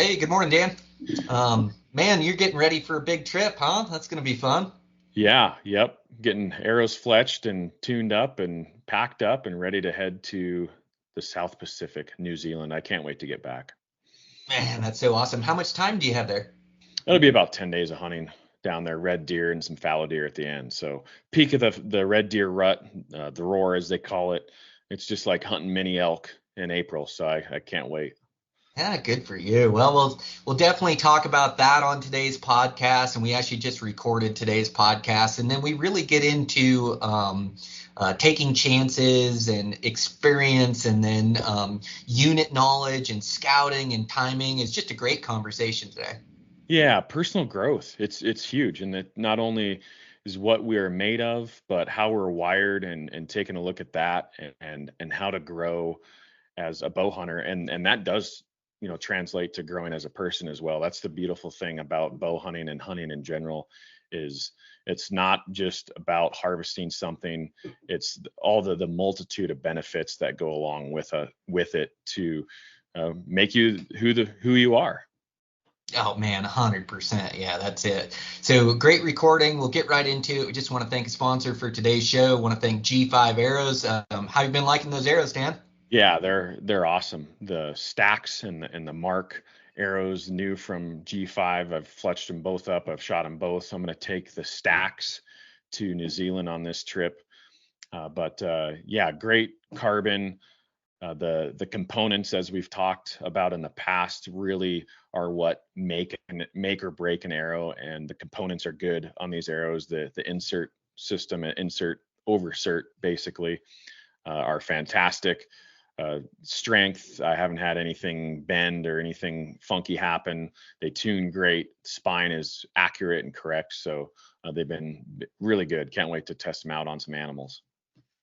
Hey, good morning, Dan. Man, you're getting ready for a big trip, huh? That's going to be fun. Yeah, yep. Getting arrows fletched and tuned up and packed up and ready to head to the South Pacific, New Zealand. I can't wait to get back. Man, that's so awesome. How much time do you have there? It'll be about 10 days of hunting down there, red deer and some fallow deer at the end. So peak of the red deer rut, the roar as they call it. It's just like hunting mini elk in April. So I can't wait. Yeah, good for you. Well, we'll definitely talk about that on today's podcast, and we actually just recorded today's podcast, and then we really get into taking chances and experience, and then unit knowledge and scouting and timing. It's just a great conversation today. Yeah, personal growth. It's huge, and it not only is what we are made of, but how we're wired, and taking a look at that, and how to grow as a bow hunter, and that does translate to growing as a person as well. That's the beautiful thing about bow hunting and hunting in general is it's not just about harvesting something. It's all the multitude of benefits that go along with it to make you who you are. Oh man, 100%. Yeah, that's it. So great recording. We'll get right into it. We just want to thank a sponsor for today's show. Want to thank G5 Arrows. How you been liking those arrows, Dan? Yeah, they're awesome. The stacks and the mark arrows new from G5. I've fletched them both up. I've shot them both. So I'm going to take the stacks to New Zealand on this trip. But yeah, great carbon. The components, as we've talked about in the past, really are what make or break an arrow, and the components are good on these arrows. The insert system, insert oversert, basically, are fantastic. Strength, I haven't had anything bend or anything funky happen. They tune great. Spine is accurate and correct, so they've been really good. Can't wait to test them out on some animals.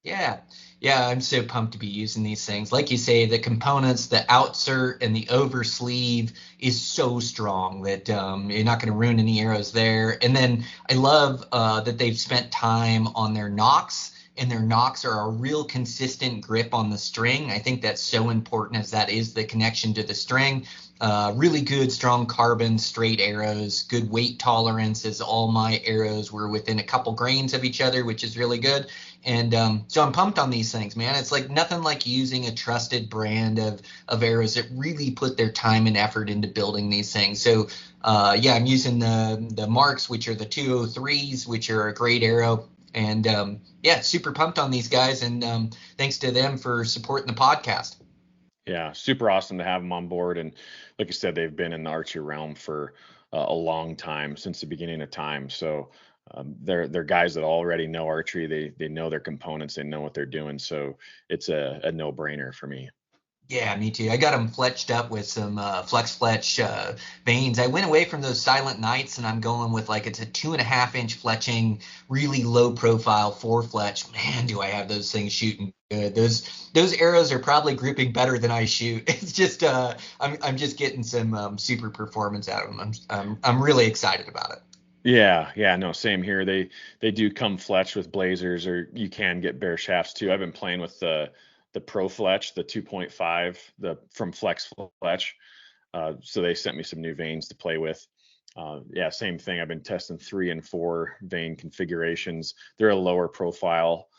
Yeah, yeah, I'm so pumped to be using these things. Like you say, the components, the outsert and the oversleeve is so strong that you're not going to ruin any arrows there. And then I love that they've spent time on their nocks, and their nocks are a real consistent grip on the string. I think that's so important as that is the connection to the string. Really good, strong carbon, straight arrows, good weight tolerance as all my arrows were within a couple grains of each other, which is really good. And so I'm pumped on these things, man. It's like nothing like using a trusted brand of arrows that really put their time and effort into building these things. So yeah, I'm using the marks, which are the 203s, which are a great arrow. And yeah, super pumped on these guys. And thanks to them for supporting the podcast. Yeah, super awesome to have them on board. And like I said, they've been in the archery realm for a long time, since the beginning of time. So they're guys that already know archery. They know their components. They know what they're doing. So it's a no brainer for me. Yeah, me too. I got them fletched up with some flex fletch vanes. I went away from those silent nights, and I'm going with like it's a 2.5 inch fletching, really low profile four fletch. Man, do I have those things shooting good. Those arrows are probably grouping better than I shoot. It's just I'm just getting some super performance out of them. I'm really excited about it. Yeah, yeah, no, same here. They do come fletched with blazers, or you can get bare shafts too. I've been playing with the Pro Fletch, the 2.5, the from Flex Fletch. So they sent me some new vanes to play with. Yeah, same thing. I've been testing 3 and 4 vane configurations. They're a lower profile,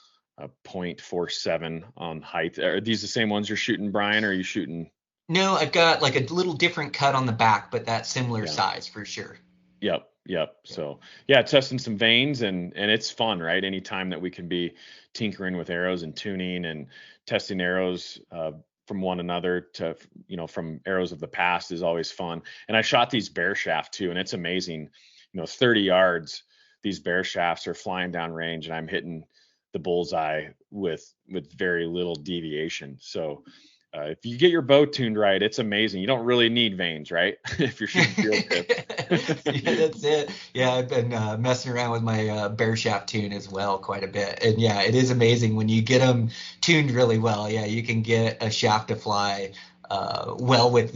0.47 on height. Are these the same ones you're shooting, Brian? Or are you shooting? No, I've got like a little different cut on the back, but that similar Yeah. size for sure. Yep. So yeah, testing some vanes, and it's fun, right? Anytime that we can be tinkering with arrows and tuning and testing arrows from one another to from arrows of the past is always fun. And I shot these bear shaft too, and it's amazing. 30 yards, these bear shafts are flying down range, and I'm hitting the bullseye with very little deviation. So if you get your bow tuned right, it's amazing. You don't really need vanes, right? If you're shooting field Yeah, tips. that's it. Yeah, I've been messing around with my bear shaft tune as well quite a bit. And yeah, it is amazing when you get them tuned really well. Yeah, you can get a shaft to fly well with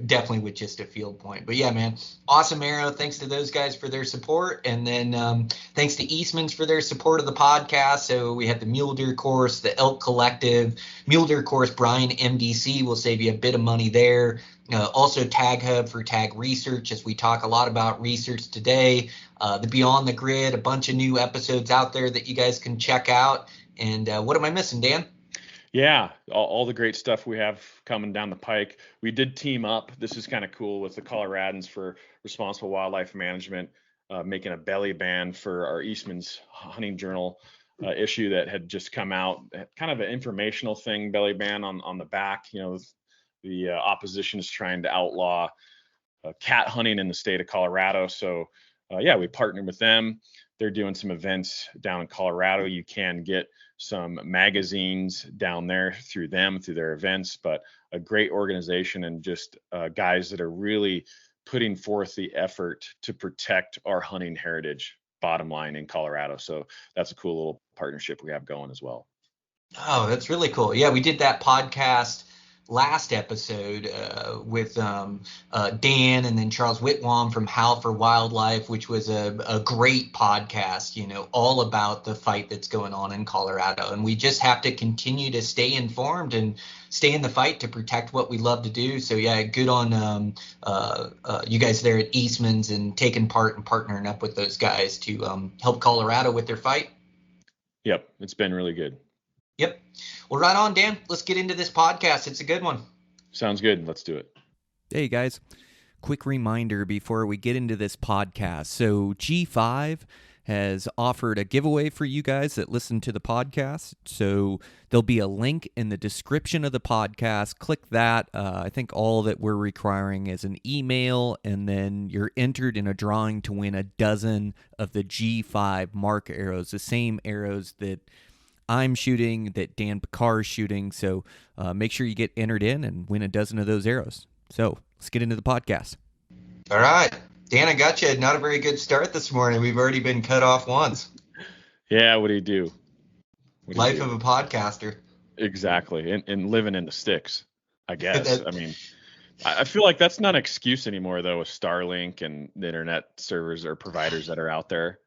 definitely with just a field point. But yeah, man, awesome arrow. Thanks to those guys for their support. And then thanks to Eastmans for their support of the podcast. So we have the Mule Deer course, the Elk Collective, Mule Deer course, Brian MDC will save you a bit of money there. Also, TagHub for tag research, as we talk a lot about research today. The Beyond the Grid, a bunch of new episodes out there that you guys can check out. And what am I missing, Dan? Yeah, all the great stuff we have coming down the pike. We did team up. This is kind of cool with the Coloradans for Responsible Wildlife Management, making a belly band for our Eastman's Hunting Journal issue that had just come out. Kind of an informational thing, belly band on the back. The opposition is trying to outlaw cat hunting in the state of Colorado. So yeah, we partnered with them. They're doing some events down in Colorado. You can get some magazines down there through them, through their events, but a great organization and just guys that are really putting forth the effort to protect our hunting heritage, bottom line, in Colorado. So that's a cool little partnership we have going as well. Oh, that's really cool. Yeah, we did that podcast last episode with Dan and then Charles Whitwam from Howl for Wildlife, which was a great podcast, all about the fight that's going on in Colorado. And we just have to continue to stay informed and stay in the fight to protect what we love to do. So yeah, good on you guys there at Eastman's and taking part and partnering up with those guys to help Colorado with their fight. Yep, it's been really good. Yep. Well, right on, Dan. Let's get into this podcast. It's a good one. Sounds good. Let's do it. Hey, guys. Quick reminder before we get into this podcast. So G5 has offered a giveaway for you guys that listen to the podcast. So there'll be a link in the description of the podcast. Click that. I think all that we're requiring is an email, and then you're entered in a drawing to win a dozen of the G5 mark arrows, the same arrows that I'm shooting, that Dan Picard is shooting. So make sure you get entered in and win a dozen of those arrows. So let's get into the podcast. All right. Dan, I got you. Not a very good start this morning. We've already been cut off once. Yeah, what do you do? Life of a podcaster. Exactly. And living in the sticks, I guess. I mean, I feel like that's not an excuse anymore, though, with Starlink and the internet servers or providers that are out there.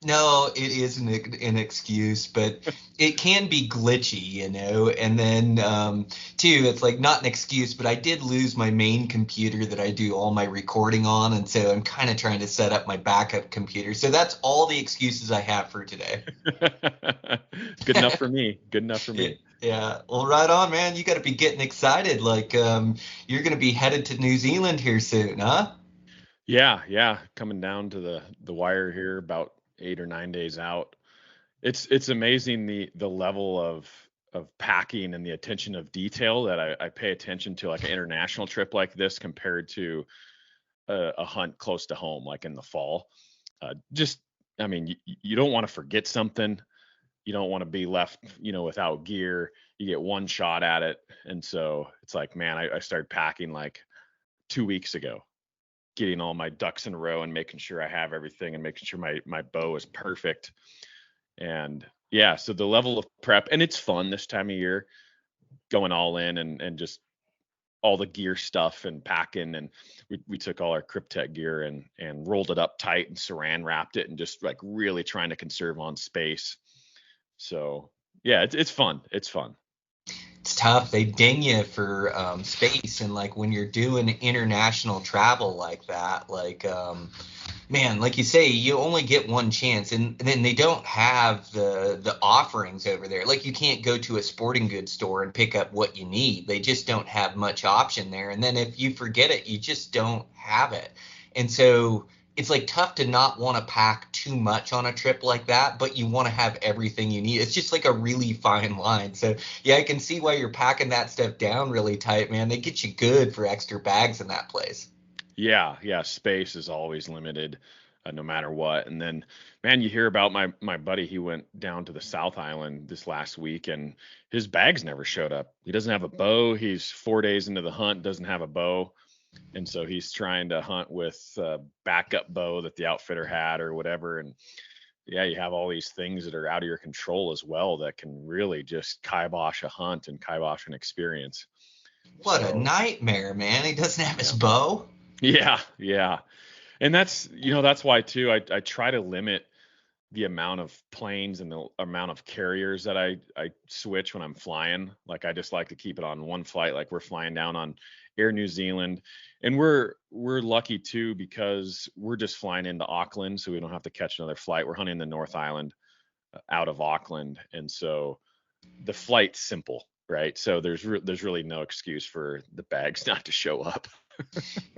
No, it is an excuse, but it can be glitchy, and then too, it's like not an excuse, but I did lose my main computer that I do all my recording on, and so I'm kind of trying to set up my backup computer. So that's all the excuses I have for today. Good enough for me. Good enough for me. Yeah. Well, right on, man. You got to be getting excited. Like you're going to be headed to New Zealand here soon, huh? Yeah. Coming down to the wire here about 8 or 9 days out. It's amazing the level of packing and the attention of detail that I pay attention to, like an international trip like this compared to a hunt close to home, like in the fall. I mean, you don't want to forget something. You don't want to be left, without gear. You get one shot at it. And so it's like, man, I started packing like 2 weeks ago, getting all my ducks in a row and making sure I have everything and making sure my bow is perfect. And yeah, so the level of prep, and it's fun this time of year, going all in and just all the gear stuff and packing. And we took all our Cryptek gear and rolled it up tight and saran wrapped it and just like really trying to conserve on space. So yeah, it's fun. It's fun. It's tough. They ding you for space, and like when you're doing international travel like that, like man, like you say, you only get one chance, and then they don't have the offerings over there. Like you can't go to a sporting goods store and pick up what you need. They just don't have much option there. And then if you forget it, you just don't have it. And so it's like tough to not want to pack too much on a trip like that, but you want to have everything you need. It's just like a really fine line. So yeah, I can see why you're packing that stuff down really tight, man. They get you good for extra bags in that place. Yeah. Space is always limited, no matter what. And then, man, you hear about my buddy. He went down to the South Island this last week, and his bags never showed up. He doesn't have a bow. He's 4 days into the hunt, doesn't have a bow. And so he's trying to hunt with a backup bow that the outfitter had or whatever. And yeah, you have all these things that are out of your control as well that can really just kibosh a hunt and kibosh an experience. What a nightmare, man. He doesn't have his bow. Yeah. And that's why too, I try to limit the amount of planes and the amount of carriers that I switch when I'm flying. Like I just like to keep it on one flight. Like we're flying down on Air New Zealand. And we're lucky too, because we're just flying into Auckland, so we don't have to catch another flight. We're hunting the North Island out of Auckland, and so the flight's simple, right? So there's really no excuse for the bags not to show up.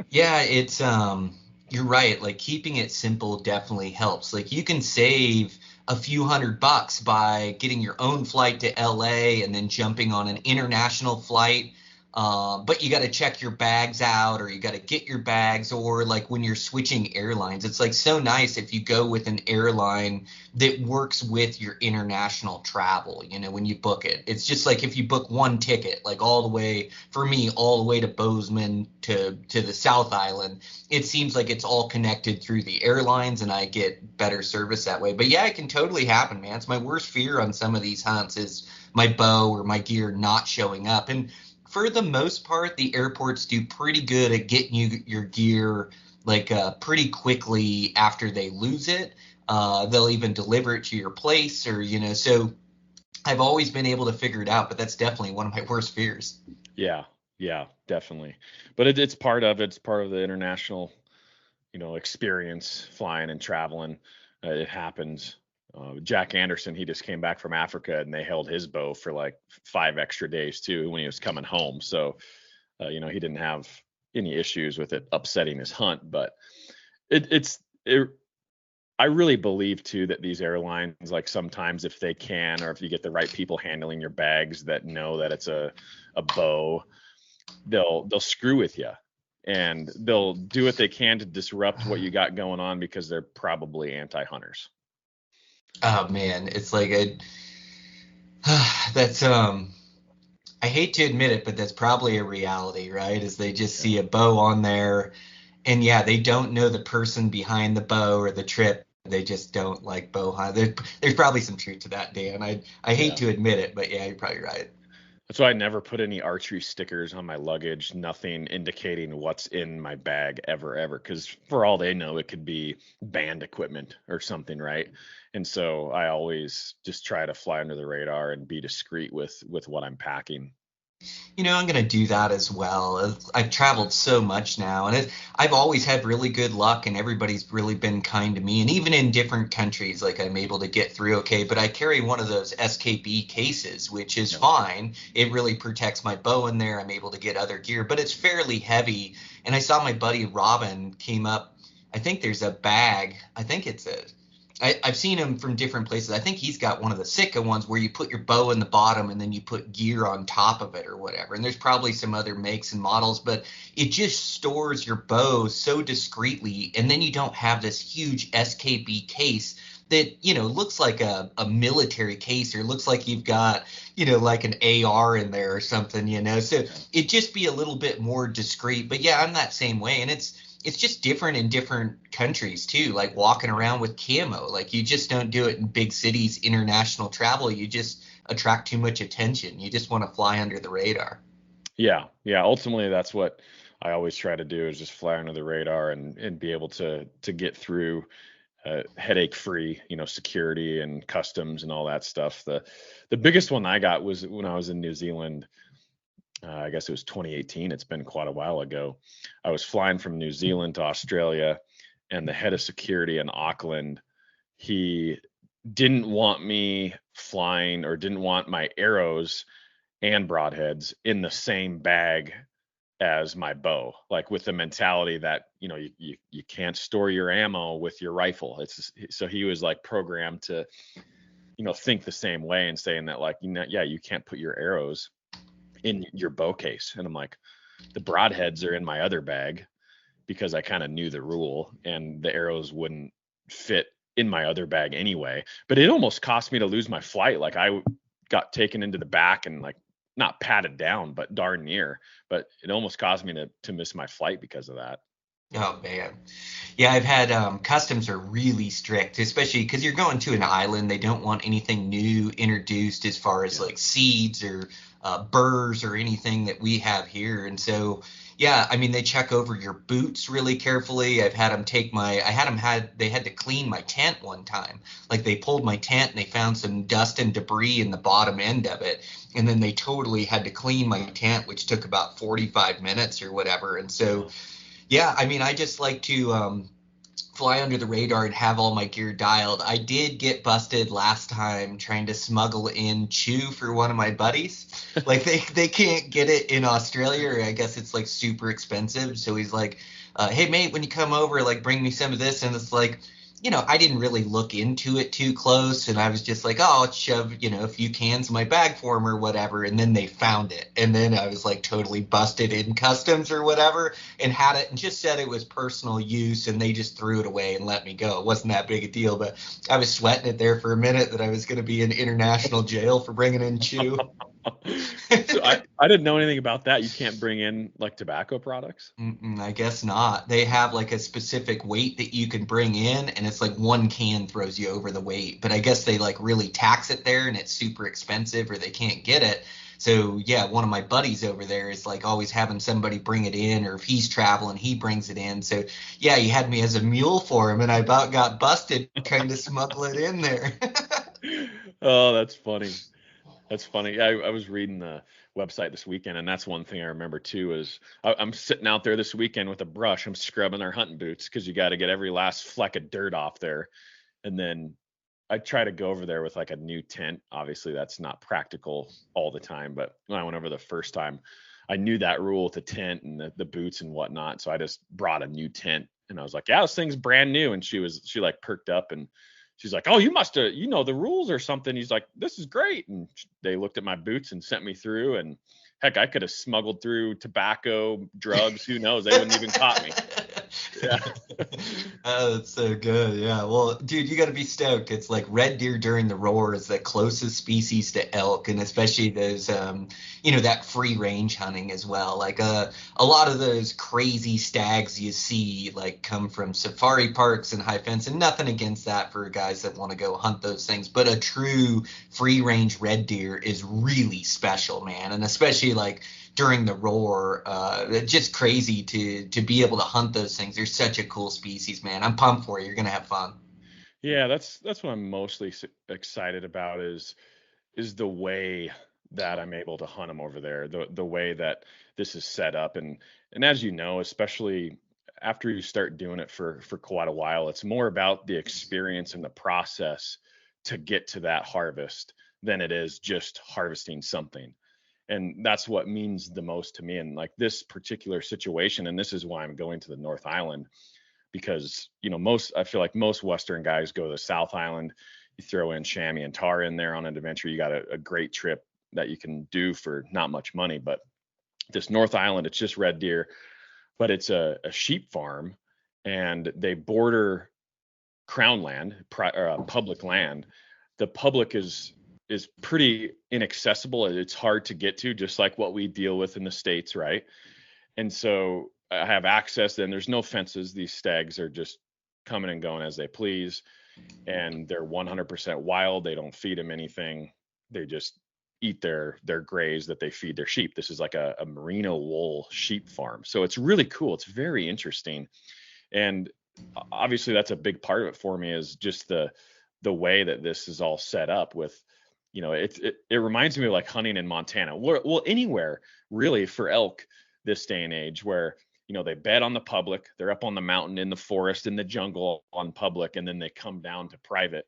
Yeah, it's you're right. Like keeping it simple definitely helps. Like you can save a few $100 by getting your own flight to LA and then jumping on an international flight. But you got to check your bags out, or you got to get your bags, or like when you're switching airlines, it's like so nice if you go with an airline that works with your international travel, when you book it. It's just like if you book one ticket, like all the way, for me, all the way to Bozeman to the South Island, it seems like it's all connected through the airlines and I get better service that way. But yeah, it can totally happen, man. It's my worst fear on some of these hunts is my bow or my gear not showing up. And for the most part, the airports do pretty good at getting you your gear like pretty quickly after they lose it. They'll even deliver it to your place, or so I've always been able to figure it out, but that's definitely one of my worst fears. Yeah, definitely. But it's part of the international, experience, flying and traveling. It happens. Jack Anderson, he just came back from Africa, and they held his bow for like 5 extra days too when he was coming home. So, he didn't have any issues with it upsetting his hunt. But I really believe too that these airlines, like sometimes if they can, or if you get the right people handling your bags that know that it's a bow, they'll screw with you, and they'll do what they can to disrupt what you got going on because they're probably anti-hunters. Oh man, it's like that's I hate to admit it, but that's probably a reality, right? Is they just see a bow on there, and yeah, they don't know the person behind the bow or the trip. They just don't like bow hunt. There's probably some truth to that, Dan. I hate to admit it, but yeah, you're probably right. That's why I never put any archery stickers on my luggage, nothing indicating what's in my bag ever, because for all they know, it could be band equipment or something, right? And so I always just try to fly under the radar and be discreet with what I'm packing. I'm going to do that as well. I've traveled so much now, and I've always had really good luck, and everybody's really been kind to me. And even in different countries, like I'm able to get through okay. But I carry one of those SKB cases, which is fine. It really protects my bow in there. I'm able to get other gear, but it's fairly heavy. And I saw my buddy Robin came up. I think there's a bag. I think it's I've seen him from different places. I think he's got one of the Sitka ones where you put your bow in the bottom and then you put gear on top of it or whatever. And there's probably some other makes and models, but it just stores your bow so discreetly. And then you don't have this huge SKB case that, looks like a military case, or looks like you've got, like an AR in there or something, So it'd just be a little bit more discreet. But yeah, I'm that same way. And it's just different in different countries too, like walking around with camo. Like you just don't do it in big cities, international travel. You just attract too much attention. You just want to fly under the radar. Yeah. Ultimately, that's what I always try to do, is just fly under the radar and be able to get through headache free, security and customs and all that stuff. The biggest one I got was when I was in New Zealand. I guess it was 2018. It's been quite a while ago. I was flying from New Zealand to Australia, and the head of security in Auckland, he didn't want me flying, or didn't want my arrows and broadheads in the same bag as my bow, like with the mentality that, you can't store your ammo with your rifle. So he was like programmed to, think the same way, and saying that like, you can't put your arrows in your bow case. And I'm like, the broadheads are in my other bag, because I kind of knew the rule, and the arrows wouldn't fit in my other bag anyway. But it almost cost me to lose my flight. Like I got taken into the back and like not patted down, but darn near. But it almost caused me to miss my flight because of that. Oh man. Yeah, I've had customs are really strict, especially because you're going to an island. They don't want anything new introduced as far as like seeds or burrs or anything that we have here. And so, Yeah, I mean they check over your boots really carefully. I've had them take my I had them had they had to clean my tent one time. Like they pulled my tent and they found some dust and debris in the bottom end of it. And then they totally had to clean my tent, which took about 45 minutes or whatever. And so, Wow. yeah, I mean, I just like to fly under the radar and have all my gear dialed. I did get busted last time trying to smuggle in chew for one of my buddies. Like they can't get it in Australia, or I guess it's like super expensive. So he's like, "Hey mate, when you come over, like bring me some of this." And it's like, I didn't really look into it too close, and I was just like, "Oh, I'll shove, a few cans in my bag for him or whatever." And then they found it, and then I was like totally busted in customs or whatever, and had it, and just said it was personal use, and they just threw it away and let me go. It wasn't that big a deal, but I was sweating it there for a minute that I was going to be in international jail for bringing in chew. So I didn't know anything about that. You can't bring in like tobacco products? I guess not. They have like a specific weight that you can bring in, and it's like one can throws you over the weight. But I guess they like really tax it there, and it's super expensive, or they can't get it. So yeah, one of my buddies over there is like always having somebody bring it in, or if he's traveling, he brings it in. So yeah, he had me as a mule for him, and I about got busted trying to smuggle it in there. Oh, that's funny. That's funny. I was reading the website this weekend, and that's one thing I remember too is I'm sitting out there this weekend with a brush. I'm scrubbing their hunting boots because you got to get every last fleck of dirt off there. And then I try to go over there with like a new tent. Obviously, that's not practical all the time, but when I went over the first time, I knew that rule with the tent and the boots and whatnot. So I just brought a new tent, and I was like, "Yeah, this thing's brand new." And she like perked up, and she's like, "Oh, you must have, the rules or something." He's like, "This is great." And they looked at my boots and sent me through. And heck, I could have smuggled through tobacco, drugs. Who knows? They wouldn't even caught me. Yeah. Oh, that's so good. Yeah. Well, dude, you got to be stoked. It's like red deer during the roar is the closest species to elk, and especially those, that free range hunting as well. Like a lot of those crazy stags you see like come from safari parks and high fence, and nothing against that for guys that want to go hunt those things. But a true free range red deer is really special, man, and especially like during the roar. Just crazy to be able to hunt those things. They're such a cool species, man. I'm pumped for you. You're gonna have fun. Yeah, that's what I'm mostly excited about is the way that I'm able to hunt them over there, the way that this is set up, and as you know, especially after you start doing it for quite a while, it's more about the experience and the process to get to that harvest than it is just harvesting something. And that's what means the most to me. And like this particular situation, and this is why I'm going to the North Island, because most I feel like most Western guys go to the South Island. You throw in chamois and tar in there on an adventure, you got a great trip that you can do for not much money. But this North Island, it's just red deer, but it's a sheep farm, and they border crown land, public land. The public is pretty inaccessible. It's hard to get to, just like what we deal with in the States, right? And so I have access. Then there's no fences. These stags are just coming and going as they please, and they're 100% wild. They don't feed them anything. They just eat their graze that they feed their sheep. This is like a merino wool sheep farm. So it's really cool. It's very interesting. And obviously that's a big part of it for me, is just the way that this is all set up with, it reminds me of like hunting in Montana, well, anywhere really for elk this day and age, where they bed on the public, they're up on the mountain, in the forest, in the jungle on public, and then they come down to private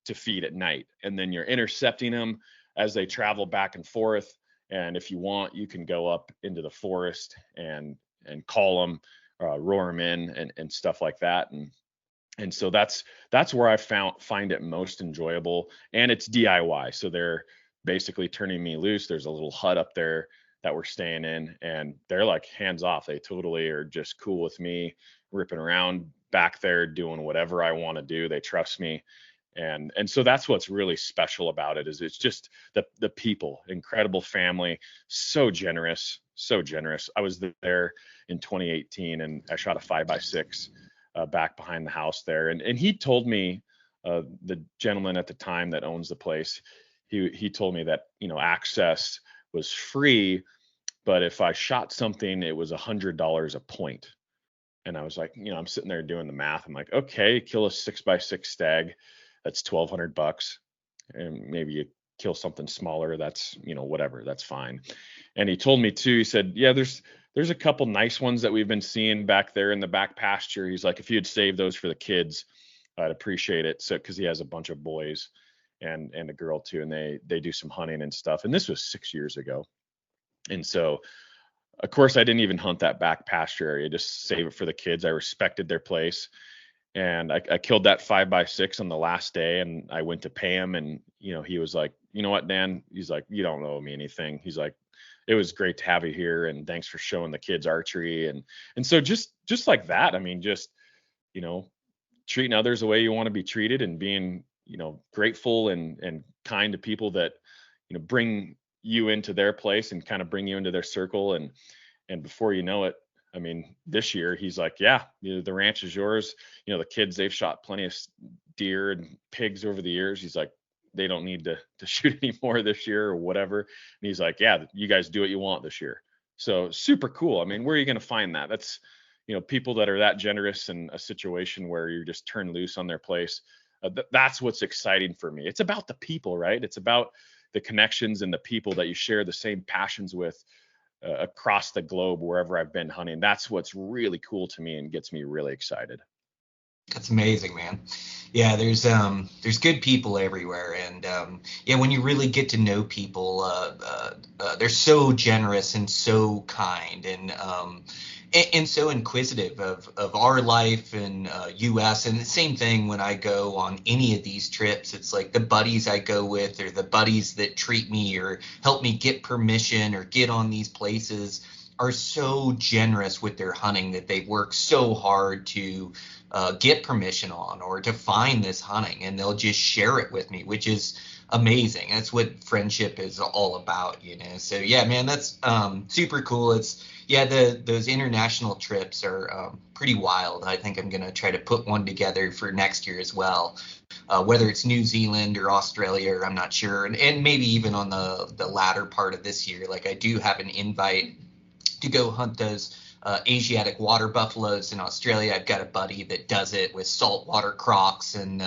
to feed at night, and then you're intercepting them as they travel back and forth. And if you want, you can go up into the forest and call them, roar them in, and stuff like that. And so that's where I find it most enjoyable, and it's DIY. So they're basically turning me loose. There's a little hut up there that we're staying in, and they're like hands off. They totally are just cool with me ripping around back there doing whatever I want to do. They trust me. And so that's what's really special about it, is it's just the people, incredible family, so generous, so generous. I was there in 2018, and I shot a 5x6 back behind the house there. And he told me, the gentleman at the time that owns the place, he told me that access was free, but if I shot something, it was $100 a point. And I was like, I'm sitting there doing the math. I'm like, okay, kill a 6x6 stag, that's $1,200, and maybe you kill something smaller, that's whatever, that's fine. And he told me too, he said, yeah, there's a couple nice ones that we've been seeing back there in the back pasture. He's like, if you'd save those for the kids, I'd appreciate it. So because he has a bunch of boys and a girl too, and they do some hunting and stuff. And this was 6 years ago. And so of course I didn't even hunt that back pasture area, just save it for the kids. I respected their place. And I killed that 5x6 on the last day, and I went to pay him, and he was like, you know what, Dan? He's like, you don't owe me anything. He's like, it was great to have you here, and thanks for showing the kids archery, and so just like that. I mean, just treating others the way you want to be treated, and being grateful and kind to people that bring you into their place and kind of bring you into their circle, and before you know it, I mean, this year he's like, yeah, the ranch is yours. The kids, they've shot plenty of deer and pigs over the years. He's like, they don't need to shoot anymore this year or whatever. And he's like, yeah, you guys do what you want this year. So super cool. I mean, where are you going to find that? That's, people that are that generous in a situation where you're just turned loose on their place. That's what's exciting for me. It's about the people, right? It's about the connections and the people that you share the same passions with. Across the globe, wherever I've been hunting. That's what's really cool to me and gets me really excited. That's amazing, man. Yeah, there's good people everywhere, and yeah, when you really get to know people, they're so generous and so kind, and so inquisitive of our life in U.S. And the same thing when I go on any of these trips. It's like the buddies I go with, or the buddies that treat me or help me get permission or get on these places, are so generous with their hunting that they work so hard to get permission on or to find this hunting, and they'll just share it with me, which is amazing. That's what friendship is all about, So yeah, man, that's super cool. It's those international trips are pretty wild. I think I'm gonna try to put one together for next year as well. Whether it's New Zealand or Australia, or I'm not sure, and maybe even on the latter part of this year. Like, I do have an invite to go hunt those Asiatic water buffaloes in Australia. I've got a buddy that does it with saltwater crocs and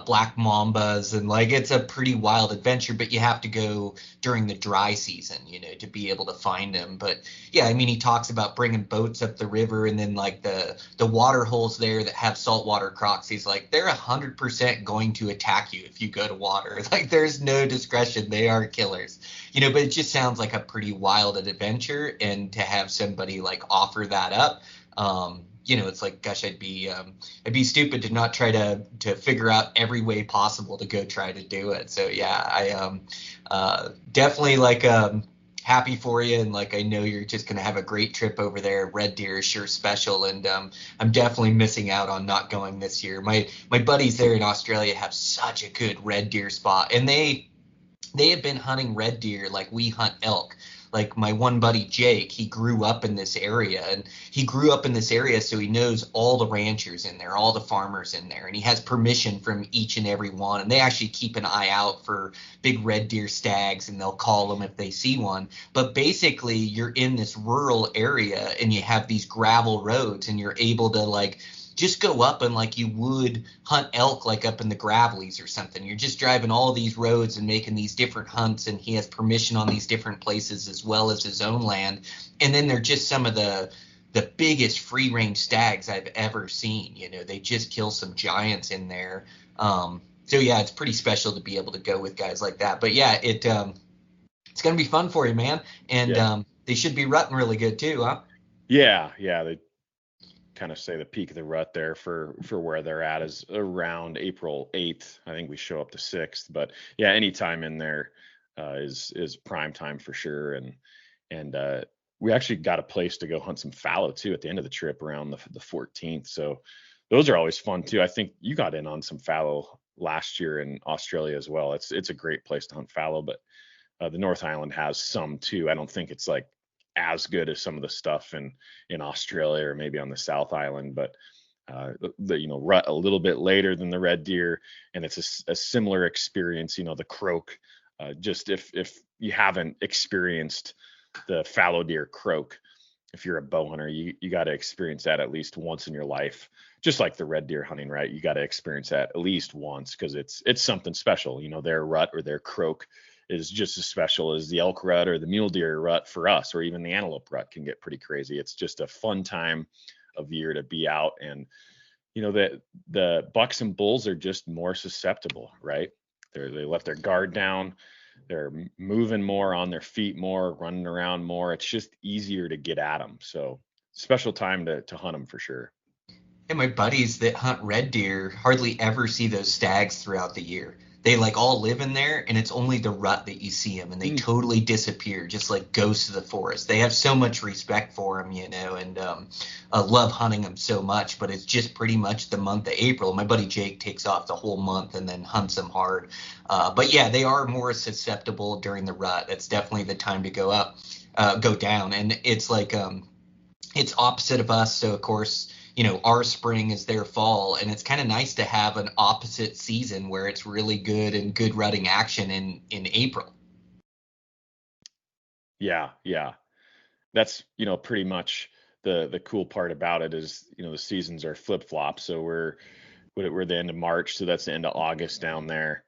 black mambas, and like, it's a pretty wild adventure, but you have to go during the dry season, to be able to find them. But yeah, I mean, he talks about bringing boats up the river, and then like the water holes there that have saltwater crocs, he's like, they're 100% going to attack you if you go to water. Like, there's no discretion. They are killers, but it just sounds like a pretty wild adventure. And to have somebody like offer that up, it's like, gosh, I'd be stupid to not try to figure out every way possible to go try to do it. So yeah, I definitely like happy for you, and like, I know you're just gonna have a great trip over there. Red deer is sure special, and I'm definitely missing out on not going this year. My buddies there in Australia have such a good red deer spot, and they have been hunting red deer like we hunt elk. Like, my one buddy Jake, he grew up in this area, so he knows all the ranchers in there, all the farmers in there, and he has permission from each and every one. And they actually keep an eye out for big red deer stags, and they'll call them if they see one. But basically, you're in this rural area, and you have these gravel roads, and you're able to like just go up and like you would hunt elk, like up in the Gravelies or something. You're just driving all these roads and making these different hunts, and he has permission on these different places as well as his own land. And then they're just some of the biggest free range stags I've ever seen. They just kill some giants in there. So yeah, it's pretty special to be able to go with guys like that. But yeah, it's gonna be fun for you, man. And they should be rutting really good too, huh? Yeah, they kind of say the peak of the rut there for where they're at is around April 8th. I think we show up to 6th, but yeah, any time in there is prime time for sure. And we actually got a place to go hunt some fallow too at the end of the trip around the 14th. So those are always fun too. I think you got in on some fallow last year in Australia as well. It's a great place to hunt fallow, but the North Island has some too. I don't think it's like as good as some of the stuff in Australia or maybe on the South Island, but rut a little bit later than the red deer, and it's a similar experience. The croak, just if you haven't experienced the fallow deer croak. If you're a bow hunter, you got to experience that at least once in your life. Just like the red deer hunting, right? You got to experience that at least once because it's something special. Their rut or their croak is just as special as the elk rut or the mule deer rut for us, or even the antelope rut can get pretty crazy. It's just a fun time of year to be out. And that the bucks and bulls are just more susceptible, right? They let their guard down. They're moving more on their feet more, running around more. It's just easier to get at them. So special time to hunt them for sure. And my buddies that hunt red deer hardly ever see those stags throughout the year. They like all live in there, and it's only the rut that you see them, and they totally disappear, just like ghosts of the forest. They have so much respect for them, and love hunting them so much. But it's just pretty much the month of April. My buddy Jake takes off the whole month and then hunts them hard. But yeah, they are more susceptible during the rut. It's definitely the time to go down, and it's like it's opposite of us. So of course, our spring is their fall, and it's kind of nice to have an opposite season where it's really good and good rutting action in April. Yeah. That's, pretty much the cool part about it is, the seasons are flip-flop. So we're the end of March, so that's the end of August down there.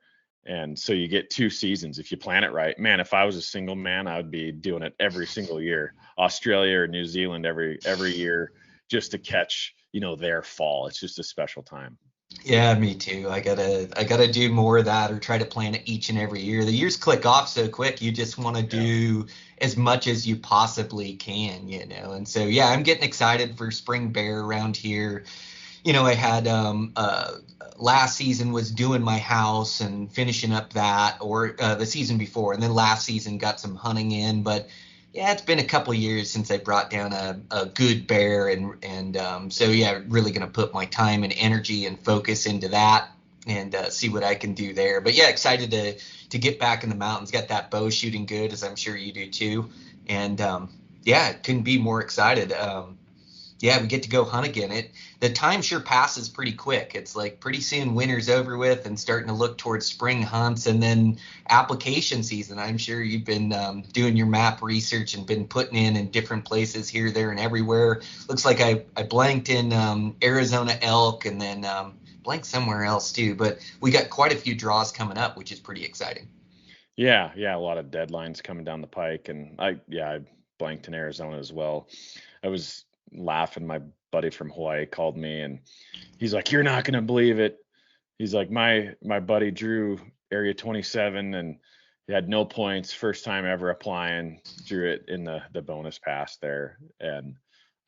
And so you get 2 seasons if you plan it right. Man, if I was a single man, I would be doing it every single year. Australia or New Zealand every year just to catch, their fall. It's just a special time. Yeah, me too. I gotta do more of that or try to plan it each and every year. The years click off so quick. You just want to do as much as you possibly can, And so, yeah, I'm getting excited for spring bear around here. I had last season was doing my house and finishing up that, or the season before, and then last season got some hunting in. But yeah, it's been a couple years since I brought down a good bear, and so yeah, really gonna put my time and energy and focus into that and see what I can do there. But yeah, excited to get back in the mountains. Got that bow shooting good, as I'm sure you do too, and yeah, couldn't be more excited. Yeah, we get to go hunt again. The time sure passes pretty quick. It's like pretty soon winter's over with and starting to look towards spring hunts and then application season. I'm sure you've been doing your map research and been putting in different places here, there, and everywhere. Looks like I blanked in Arizona elk and then blanked somewhere else too. But we got quite a few draws coming up, which is pretty exciting. Yeah, a lot of deadlines coming down the pike, and I blanked in Arizona as well. I was laughing. My buddy from Hawaii called me and he's like, "You're not gonna believe it." He's like, my buddy drew area 27 and he had no points, first time ever applying, drew it in the bonus pass there. And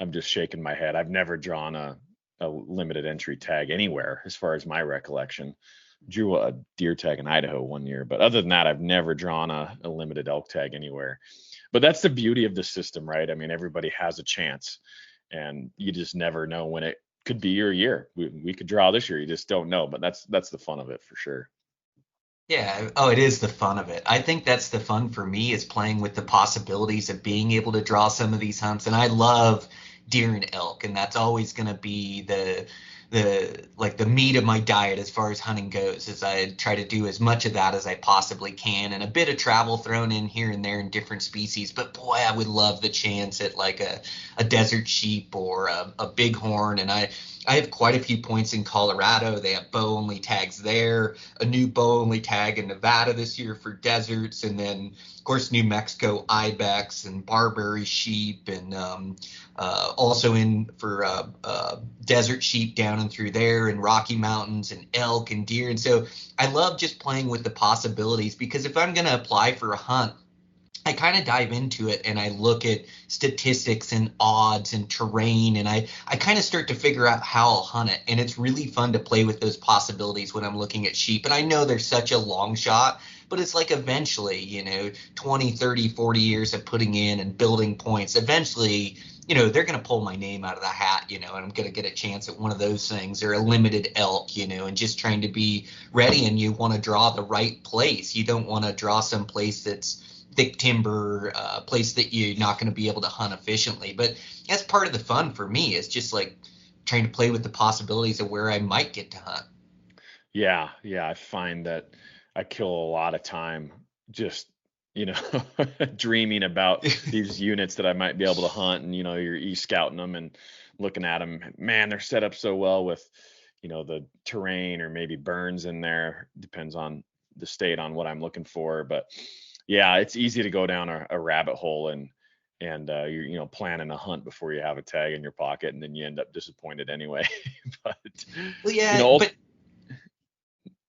I'm just shaking my head. I've never drawn a limited entry tag anywhere as far as my recollection. Drew a deer tag in Idaho one year, but other than that, I've never drawn a limited elk tag anywhere. But that's the beauty of the system, right? I mean, everybody has a chance. And you just never know when it could be your year. We could draw this year. You just don't know. But that's the fun of it for sure. Yeah. Oh, it is the fun of it. I think that's the fun for me is playing with the possibilities of being able to draw some of these hunts. And I love deer and elk, and that's always going to be the meat of my diet as far as hunting goes, is I try to do as much of that as I possibly can, and a bit of travel thrown in here and there in different species. But boy, I would love the chance at like a desert sheep or a bighorn. And I have quite a few points in Colorado. They have bow only tags there, a new bow only tag in Nevada this year for deserts, and then of course New Mexico ibex and barberry sheep, and also in for desert sheep down and through there, and Rocky Mountains and elk and deer. And so I love just playing with the possibilities, because if I'm going to apply for a hunt, I kind of dive into it and I look at statistics and odds and terrain, and I kind of start to figure out how I'll hunt it. And it's really fun to play with those possibilities when I'm looking at sheep. And I know there's such a long shot, but it's like eventually, 20, 30, 40 years of putting in and building points, eventually, they're going to pull my name out of the hat, and I'm going to get a chance at one of those things, or a limited elk, and just trying to be ready. And you want to draw the right place. You don't want to draw some place that's thick timber, place that you're not going to be able to hunt efficiently. But that's part of the fun for me, is just like trying to play with the possibilities of where I might get to hunt. Yeah. I find that I kill a lot of time just you know, dreaming about these units that I might be able to hunt, and you're e-scouting them and looking at them. Man, they're set up so well with, the terrain or maybe burns in there. Depends on the state on what I'm looking for. But yeah, it's easy to go down a rabbit hole and you're planning a hunt before you have a tag in your pocket, and then you end up disappointed anyway. But Well, you yeah, know, but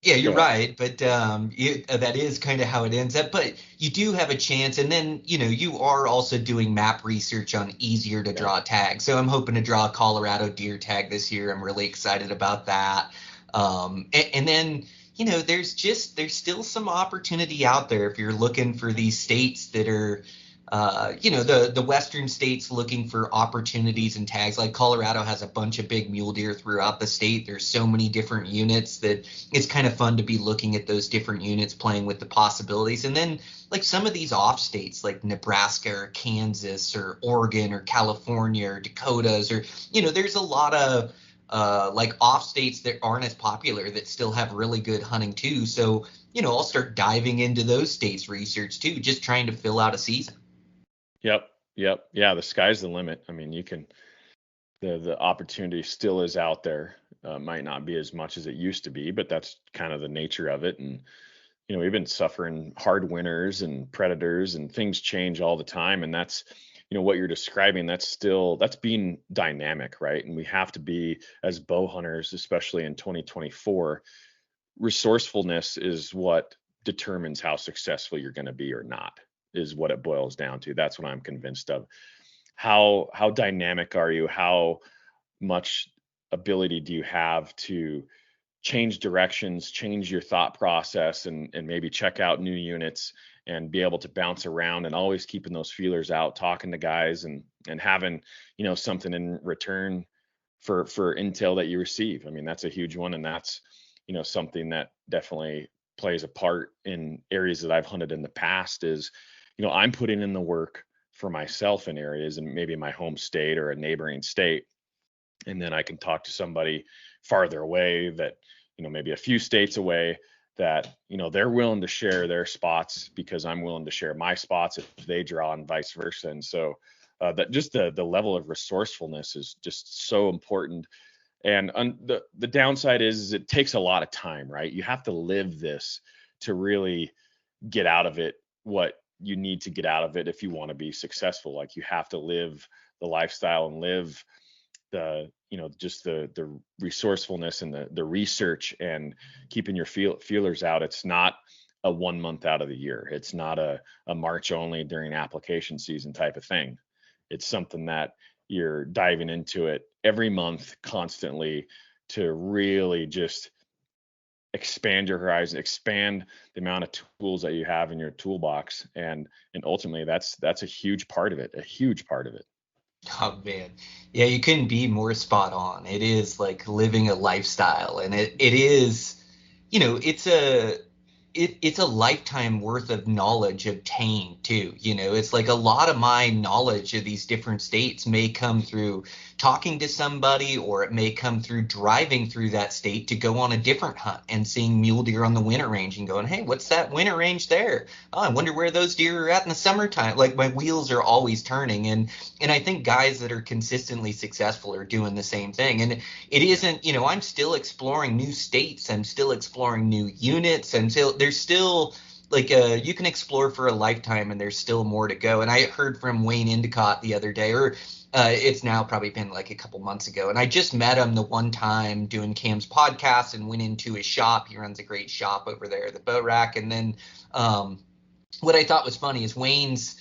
yeah, go you're ahead. right, but that is kind of how it ends up. But you do have a chance, and then you are also doing map research on easier to Yep. draw tags. So I'm hoping to draw a Colorado deer tag this year. I'm really excited about that. And then there's still some opportunity out there if you're looking for these states that are the western states looking for opportunities and tags. Like Colorado has a bunch of big mule deer throughout the state. There's so many different units that it's kind of fun to be looking at those different units, playing with the possibilities. And then like some of these off states like Nebraska or Kansas or Oregon or California or Dakotas, or there's a lot of like off states that aren't as popular that still have really good hunting too. So I'll start diving into those states research too, just trying to fill out a season. Yep. Yep. Yeah. The sky's the limit. I mean, the opportunity still is out there. Might not be as much as it used to be, but that's kind of the nature of it. And, we've been suffering hard winters and predators, and things change all the time. And that's, what you're describing, that's being dynamic, right? And we have to be, as bow hunters, especially in 2024, resourcefulness is what determines how successful you're going to be or not, is what it boils down to. That's what I'm convinced of. How dynamic are you? How much ability do you have to change directions, change your thought process, and maybe check out new units and be able to bounce around, and always keeping those feelers out, talking to guys, and having something in return for intel that you receive. I mean, that's a huge one, and that's something that definitely plays a part in areas that I've hunted in the past. Is I'm putting in the work for myself in areas, and maybe my home state or a neighboring state, and then I can talk to somebody farther away that maybe a few states away, that they're willing to share their spots because I'm willing to share my spots if they draw, and vice versa. And so that just the level of resourcefulness is just so important. And the downside is it takes a lot of time, right? You have to live this to really get out of it what you need to get out of it if you want to be successful. Like, you have to live the lifestyle and live the just the resourcefulness and the research and keeping your feelers out. It's not a 1 month out of the year. It's not a March only during application season type of thing. It's something that you're diving into it every month constantly to really just expand your horizon, expand the amount of tools that you have in your toolbox. And ultimately that's a huge part of it, a huge part of it. Oh man. Yeah, you couldn't be more spot on. It is like living a lifestyle, and it is, it's a lifetime worth of knowledge obtained too. It's like a lot of my knowledge of these different states may come through talking to somebody, or it may come through driving through that state to go on a different hunt and seeing mule deer on the winter range and going, hey, what's that winter range there? Oh, I wonder where those deer are at in the summertime. Like, my wheels are always turning. And I think guys that are consistently successful are doing the same thing. And it isn't, I'm still exploring new states. I'm still exploring new units. There's still like you can explore for a lifetime, and there's still more to go. And I heard from Wayne Endicott the other day, or it's now probably been like a couple months ago. And I just met him the one time doing Cam's podcast and went into his shop. He runs a great shop over there, the Bow Rack. And then what I thought was funny is Wayne's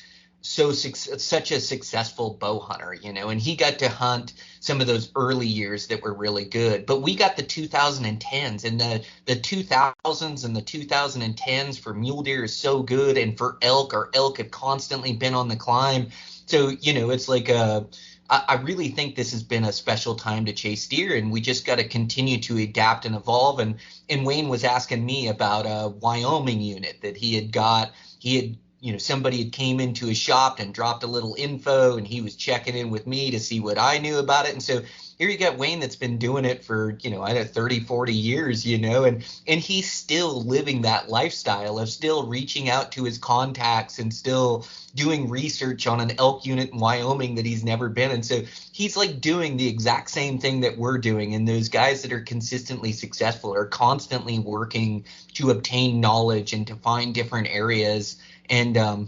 such a successful bow hunter, and he got to hunt some of those early years that were really good. But we got the 2010s, and the 2000s and the 2010s for mule deer is so good, and for elk, our elk have constantly been on the climb. So it's like I really think this has been a special time to chase deer, and we just got to continue to adapt and evolve. And Wayne was asking me about a Wyoming unit that he had got. He had somebody had came into his shop and dropped a little info, and he was checking in with me to see what I knew about it. And so here you got Wayne that's been doing it for, I don't know, 30, 40 years, and he's still living that lifestyle of still reaching out to his contacts and still doing research on an elk unit in Wyoming that he's never been. And so he's like doing the exact same thing that we're doing. And those guys that are consistently successful are constantly working to obtain knowledge and to find different areas. And I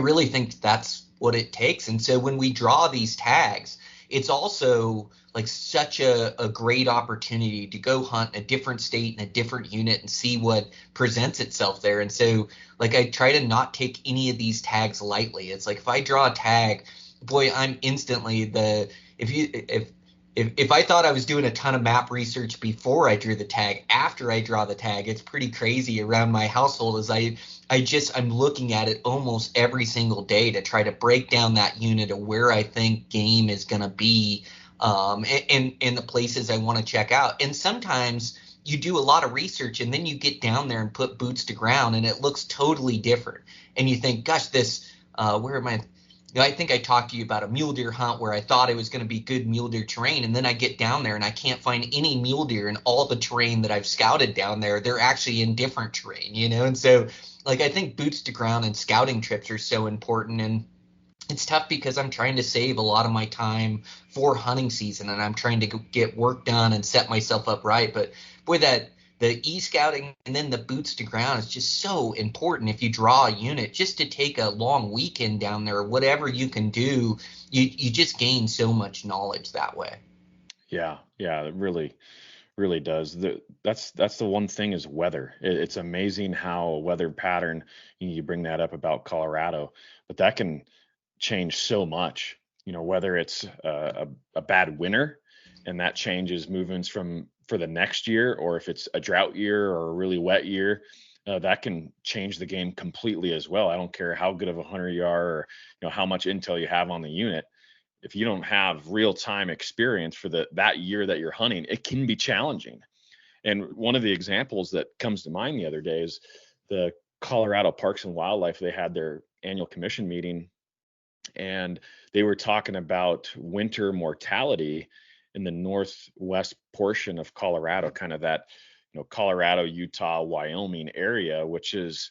really think that's what it takes. And so when we draw these tags, it's also like such a great opportunity to go hunt in a different state in a different unit and see what presents itself there. And so like I try to not take any of these tags lightly. It's like if I draw a tag, boy, I'm instantly if I thought I was doing a ton of map research before I drew the tag, after I draw the tag, it's pretty crazy around my household as I'm looking at it almost every single day to try to break down that unit of where I think game is going to be, and the places I want to check out. And sometimes you do a lot of research and then you get down there and put boots to ground and it looks totally different. And you think, gosh, where am I? I think I talked to you about a mule deer hunt where I thought it was going to be good mule deer terrain. And then I get down there and I can't find any mule deer in all the terrain that I've scouted down there. They're actually in different terrain, And so like, I think boots to ground and scouting trips are so important. And it's tough because I'm trying to save a lot of my time for hunting season and I'm trying to get work done and set myself up right. But boy, the e-scouting and then the boots to ground is just so important. If you draw a unit, just to take a long weekend down there, or whatever you can do, you just gain so much knowledge that way. Yeah, it really does. That's the one thing is weather. It's amazing how a weather pattern, you bring that up about Colorado, but that can change so much. Whether it's a bad winter and that changes movements for the next year, or if it's a drought year or a really wet year, that can change the game completely as well. I don't care how good of a hunter you are, or how much intel you have on the unit. If you don't have real-time experience for that year that you're hunting, it can be challenging. And one of the examples that comes to mind the other day is the Colorado Parks and Wildlife. They had their annual commission meeting, and they were talking about winter mortality in the northwest portion of Colorado, kind of that, Colorado, Utah, Wyoming area, which is,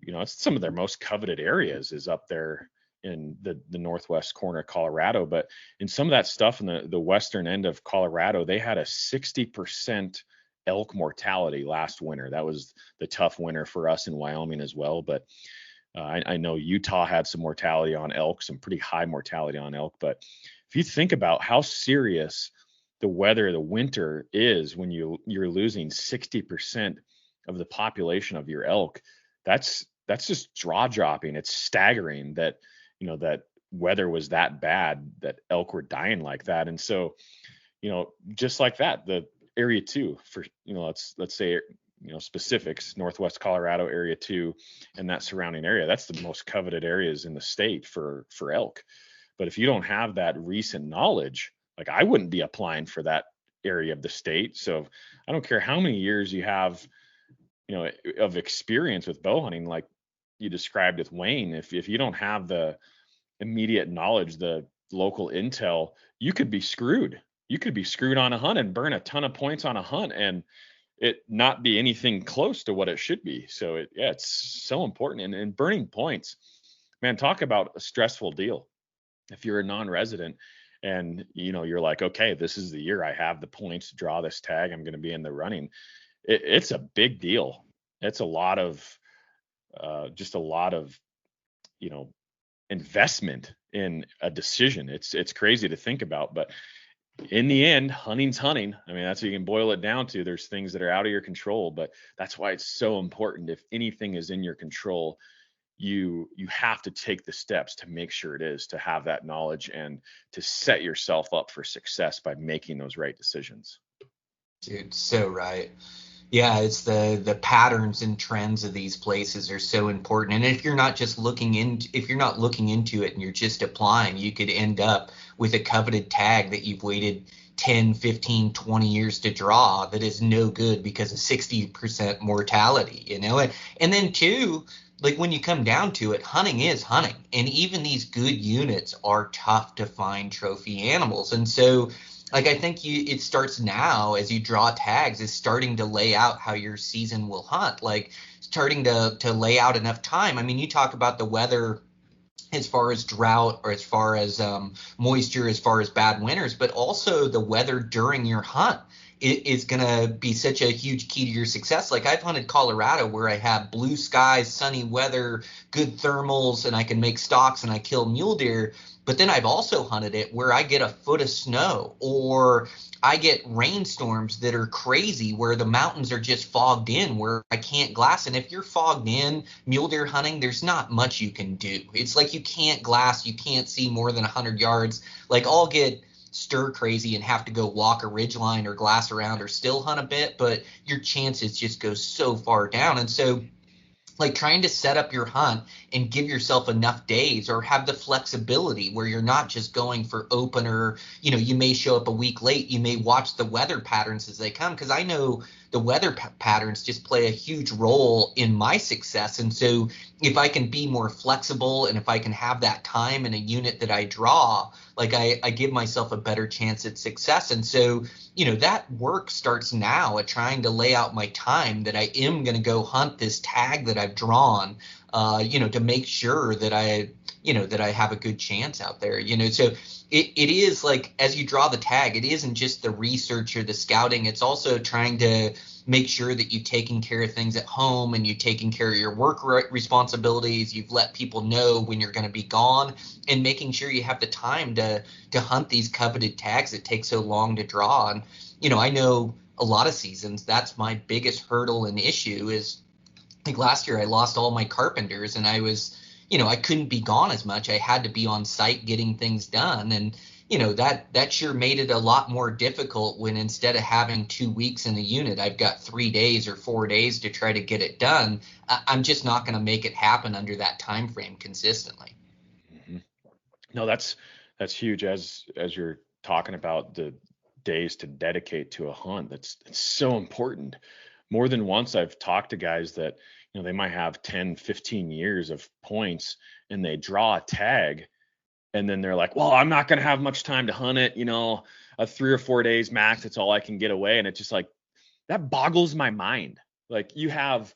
it's some of their most coveted areas is up there in the northwest corner of Colorado. But in some of that stuff in the western end of Colorado, they had a 60% elk mortality last winter. That was the tough winter for us in Wyoming as well. But I know Utah had some mortality on elk, some pretty high mortality on elk. But if you think about how serious the weather, the winter is, when you're losing 60% of the population of your elk, that's just jaw dropping. It's staggering that that weather was that bad, that elk were dying like that. And so, just like that, the area 2 for let's say specifics, Northwest Colorado area 2 and that surrounding area, that's the most coveted areas in the state for elk. But if you don't have that recent knowledge, like I wouldn't be applying for that area of the state. So I don't care how many years you have, of experience with bow hunting, like you described with Wayne, if you don't have the immediate knowledge, the local intel, you could be screwed. You could be screwed on a hunt and burn a ton of points on a hunt and it not be anything close to what it should be. So it's so important. And burning points, man, talk about a stressful deal. If you're a non-resident and you're like, okay, this is the year I have the points to draw this tag, I'm going to be in the running. It's a big deal. It's a lot of investment in a decision. It's crazy to think about, but in the end, hunting's hunting. I mean, that's what you can boil it down to. There's things that are out of your control, but that's why it's so important. If anything is in your control, you have to take the steps to make sure it is, to have that knowledge and to set yourself up for success by making those right decisions. Dude, so right. Yeah, it's the patterns and trends of these places are so important. And if you're not looking into it and you're just applying, you could end up with a coveted tag that you've waited 10, 15, 20 years to draw that is no good because of 60% mortality, And then too, like when you come down to it, hunting is hunting. And even these good units are tough to find trophy animals. And so like I think it starts now as you draw tags, is starting to lay out how your season will hunt, like starting to lay out enough time. I mean, you talk about the weather as far as drought or as far as moisture, as far as bad winters, but also the weather during your hunt is going to be such a huge key to your success. Like I've hunted Colorado where I have blue skies, sunny weather, good thermals, and I can make stalks and I kill mule deer. But then I've also hunted it where I get a foot of snow, or I get rainstorms that are crazy where the mountains are just fogged in where I can't glass. And if you're fogged in mule deer hunting, there's not much you can do. It's like you can't glass, you can't see more than 100 yards. Like I'll get stir crazy and have to go walk a ridge line or glass around or still hunt a bit, but your chances just go so far down. And so like trying to set up your hunt and give yourself enough days, or have the flexibility where you're not just going for opener. You may show up a week late, you may watch the weather patterns as they come, because I know the weather patterns just play a huge role in my success. And so if I can be more flexible and if I can have that time in a unit that I draw, like I give myself a better chance at success. And so that work starts now at trying to lay out my time that I am going to go hunt this tag that I've drawn, to make sure that that I have a good chance out there. So it is like, as you draw the tag, it isn't just the research or the scouting. It's also trying to make sure that you're taking care of things at home and you're taking care of your work responsibilities. You've let people know when you're going to be gone, and making sure you have the time to hunt these coveted tags that take so long to draw. And, I know a lot of seasons, that's my biggest hurdle and issue is, like last year I lost all my carpenters and I was, I couldn't be gone as much. I had to be on site getting things done. And, that sure made it a lot more difficult when instead of having 2 weeks in the unit, I've got 3 days or 4 days to try to get it done. I'm just not going to make it happen under that time frame consistently. Mm-hmm. No, that's huge. As you're talking about the days to dedicate to a hunt, it's so important. More than once I've talked to guys that, they might have 10, 15 years of points and they draw a tag and then they're like, well, I'm not going to have much time to hunt it. A 3 or 4 days max, it's all I can get away. And it's just like, that boggles my mind. Like you have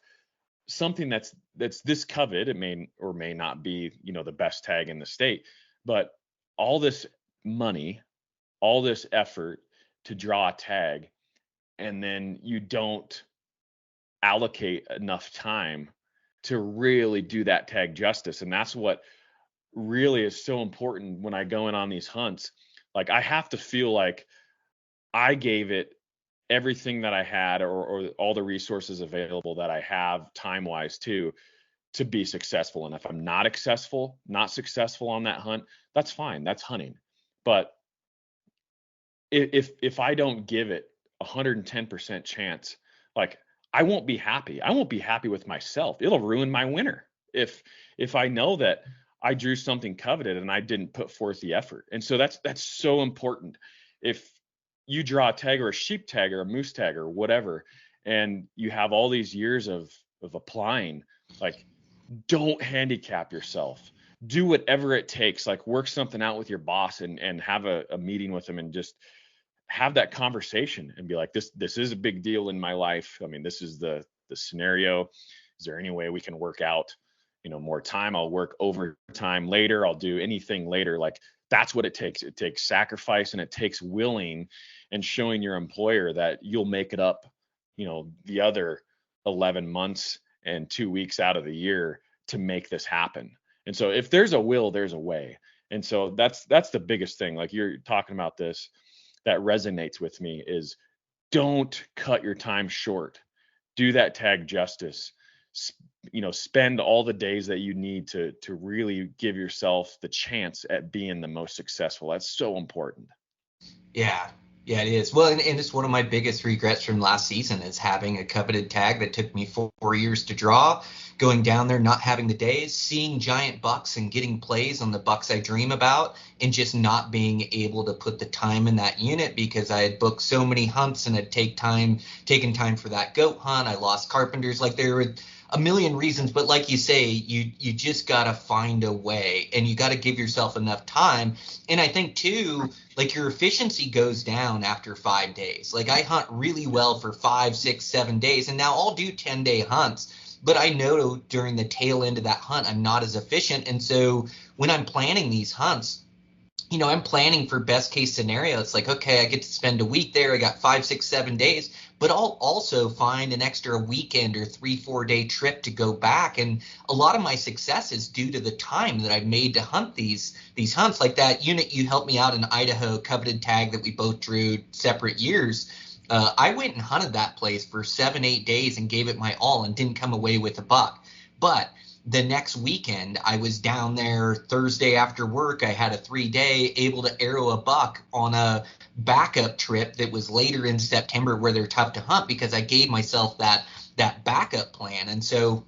something that's this coveted. It may or may not be, the best tag in the state, but all this money, all this effort to draw a tag, and then you don't allocate enough time to really do that tag justice. And that's what really is so important when I go in on these hunts. Like I have to feel like I gave it everything that I had, or all the resources available that I have time wise to be successful. And if I'm not successful on that hunt, that's fine. That's hunting. But if I don't give it 110% chance, like I won't be happy. I won't be happy with myself. It'll ruin my winter if I know that I drew something coveted and I didn't put forth the effort. And so that's so important. If you draw a tag or a sheep tag or a moose tag or whatever, and you have all these years of applying, like don't handicap yourself. Do whatever it takes, like work something out with your boss and have a meeting with them and just have that conversation and be like, this is a big deal in my life. I mean, this is the scenario. Is there any way we can work out, more time? I'll work overtime later. I'll do anything later. Like that's what it takes. It takes sacrifice and it takes willing and showing your employer that you'll make it up, the other 11 months and 2 weeks out of the year to make this happen. And so if there's a will, there's a way. And so that's the biggest thing. Like you're talking about this, that resonates with me is don't cut your time short. Do that tag justice. Spend all the days that you need to really give yourself the chance at being the most successful. That's so important. Yeah, it is. Well, and it's one of my biggest regrets from last season is having a coveted tag that took me 4 years to draw, going down there, not having the days, seeing giant bucks and getting plays on the bucks I dream about, and just not being able to put the time in that unit because I had booked so many hunts and had taken time for that goat hunt. I lost carpenters. Like a million reasons, but like you say, you just got to find a way, and you got to give yourself enough time. And I think too, like your efficiency goes down after 5 days. Like I hunt really well for 5, 6, 7 days, and now I'll do 10-day hunts, but I know during the tail end of that hunt I'm not as efficient. And so when I'm planning these hunts, I'm planning for best case scenario. It's like, okay, I get to spend a week there. I got 5, 6, 7 days, but I'll also find an extra weekend or 3, 4 day trip to go back. And a lot of my success is due to the time that I've made to hunt these hunts. Like that unit you helped me out in Idaho, coveted tag that we both drew separate years. I went and hunted that place for 7, 8 days and gave it my all and didn't come away with a buck. But the next weekend, I was down there Thursday after work. I had a 3-day, able to arrow a buck on a backup trip that was later in September where they're tough to hunt because I gave myself that backup plan. And so,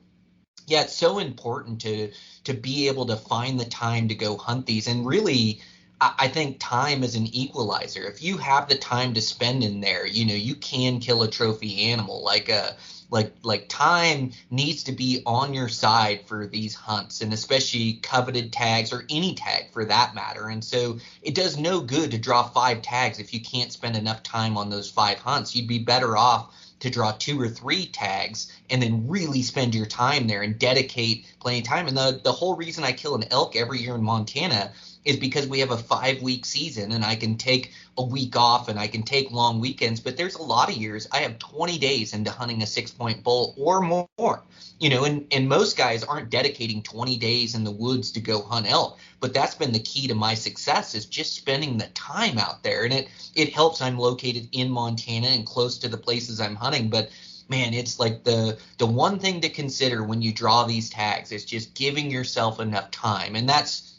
yeah, it's so important to be able to find the time to go hunt these. And really, I think time is an equalizer. If you have the time to spend in there, you can kill a trophy animal. Like time needs to be on your side for these hunts, and especially coveted tags or any tag for that matter. And so it does no good to draw 5 tags if you can't spend enough time on those 5 hunts. You'd be better off to draw 2 or 3 tags and then really spend your time there and dedicate plenty of time. And the whole reason I kill an elk every year in Montana is because we have a 5-week season and I can take a week off and I can take long weekends. But there's a lot of years I have 20 days into hunting a 6-point bull or more, and most guys aren't dedicating 20 days in the woods to go hunt elk. But that's been the key to my success, is just spending the time out there. And it helps I'm located in Montana and close to the places I'm hunting. But man, it's like the one thing to consider when you draw these tags is just giving yourself enough time. And that's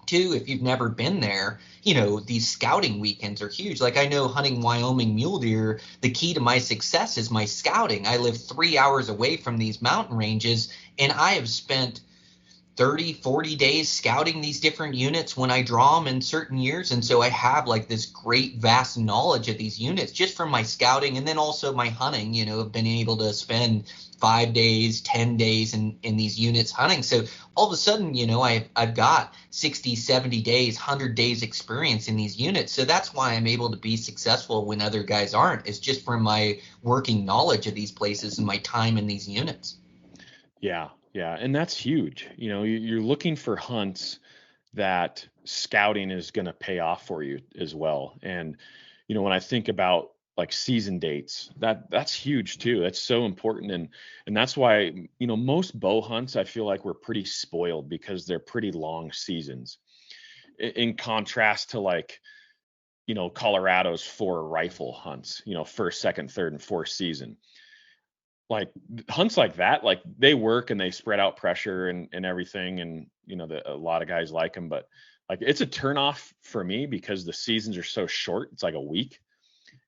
too, if you've never been there, these scouting weekends are huge. Like I know hunting Wyoming mule deer, the key to my success is my scouting. I live 3 hours away from these mountain ranges, and I have spent 30, 40 days scouting these different units when I draw them in certain years. And so I have like this great vast knowledge of these units just from my scouting, and then also my hunting. I've been able to spend 5 days, 10 days in these units hunting. So all of a sudden, I've got 60, 70 days, 100 days experience in these units. So that's why I'm able to be successful when other guys aren't. It's just from my working knowledge of these places and my time in these units. Yeah. Yeah. And that's huge. You're looking for hunts that scouting is going to pay off for you as well. And, when I think about like season dates, that's huge too. That's so important. And that's why, most bow hunts, I feel like we're pretty spoiled because they're pretty long seasons in contrast to like, Colorado's 4 rifle hunts, first, second, third, and fourth season. Like hunts like that, like they work and they spread out pressure and everything. And, a lot of guys like them, but like it's a turnoff for me because the seasons are so short. It's like a week.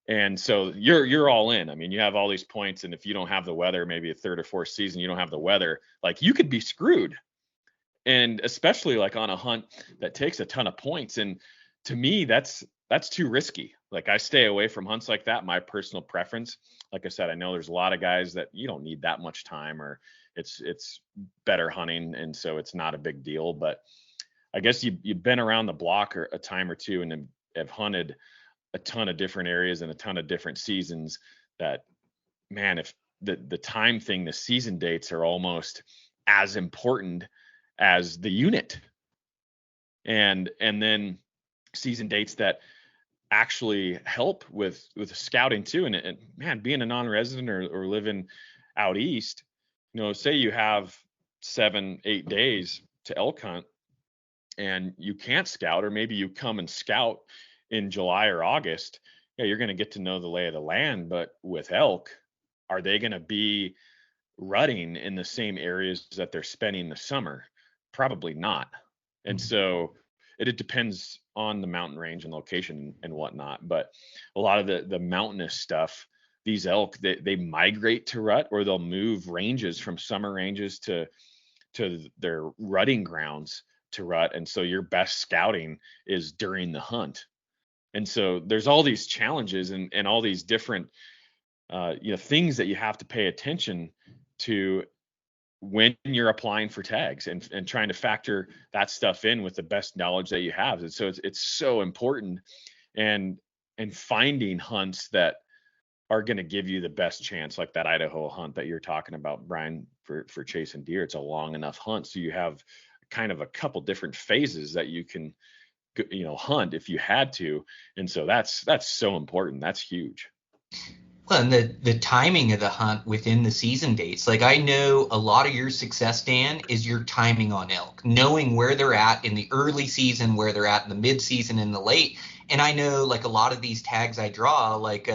And so you're all in. I mean, you have all these points, and if you don't have the weather, maybe a third or fourth season, you don't have the weather, like you could be screwed. And especially like on a hunt that takes a ton of points. And to me, that's too risky. Like I stay away from hunts like that. My personal preference, like I said, I know there's a lot of guys that you don't need that much time, or it's better hunting, and so it's not a big deal. But I guess you've been around the block or a time or two and have hunted a ton of different areas and a ton of different seasons. That, man, if the time thing, the season dates are almost as important as the unit, and then season dates that actually help with scouting too. And man, being a non-resident or living out east, say you have 7-8 days to elk hunt and you can't scout, or maybe you come and scout in July or August, yeah, you're going to get to know the lay of the land. But with elk, are they going to be rutting in the same areas that they're spending the summer? Probably not. And so it depends on the mountain range and location and whatnot. But a lot of the mountainous stuff, these elk, they migrate to rut, or they'll move ranges from summer ranges to their rutting grounds to rut. And so your best scouting is during the hunt. And so there's all these challenges and all these different things that you have to pay attention to when you're applying for tags and trying to factor that stuff in with the best knowledge that you have. And so it's so important, and finding hunts that are going to give you the best chance, like that Idaho hunt that you're talking about, Brian, for chasing deer. It's a long enough hunt, so you have kind of a couple different phases that you can hunt if you had to. And so that's so important. That's huge. Well, and the timing of the hunt within the season dates. Like, I know a lot of your success, Dan, is your timing on elk, knowing where they're at in the early season, where they're at in the mid season, and the late. And I know, like, a lot of these tags I draw, like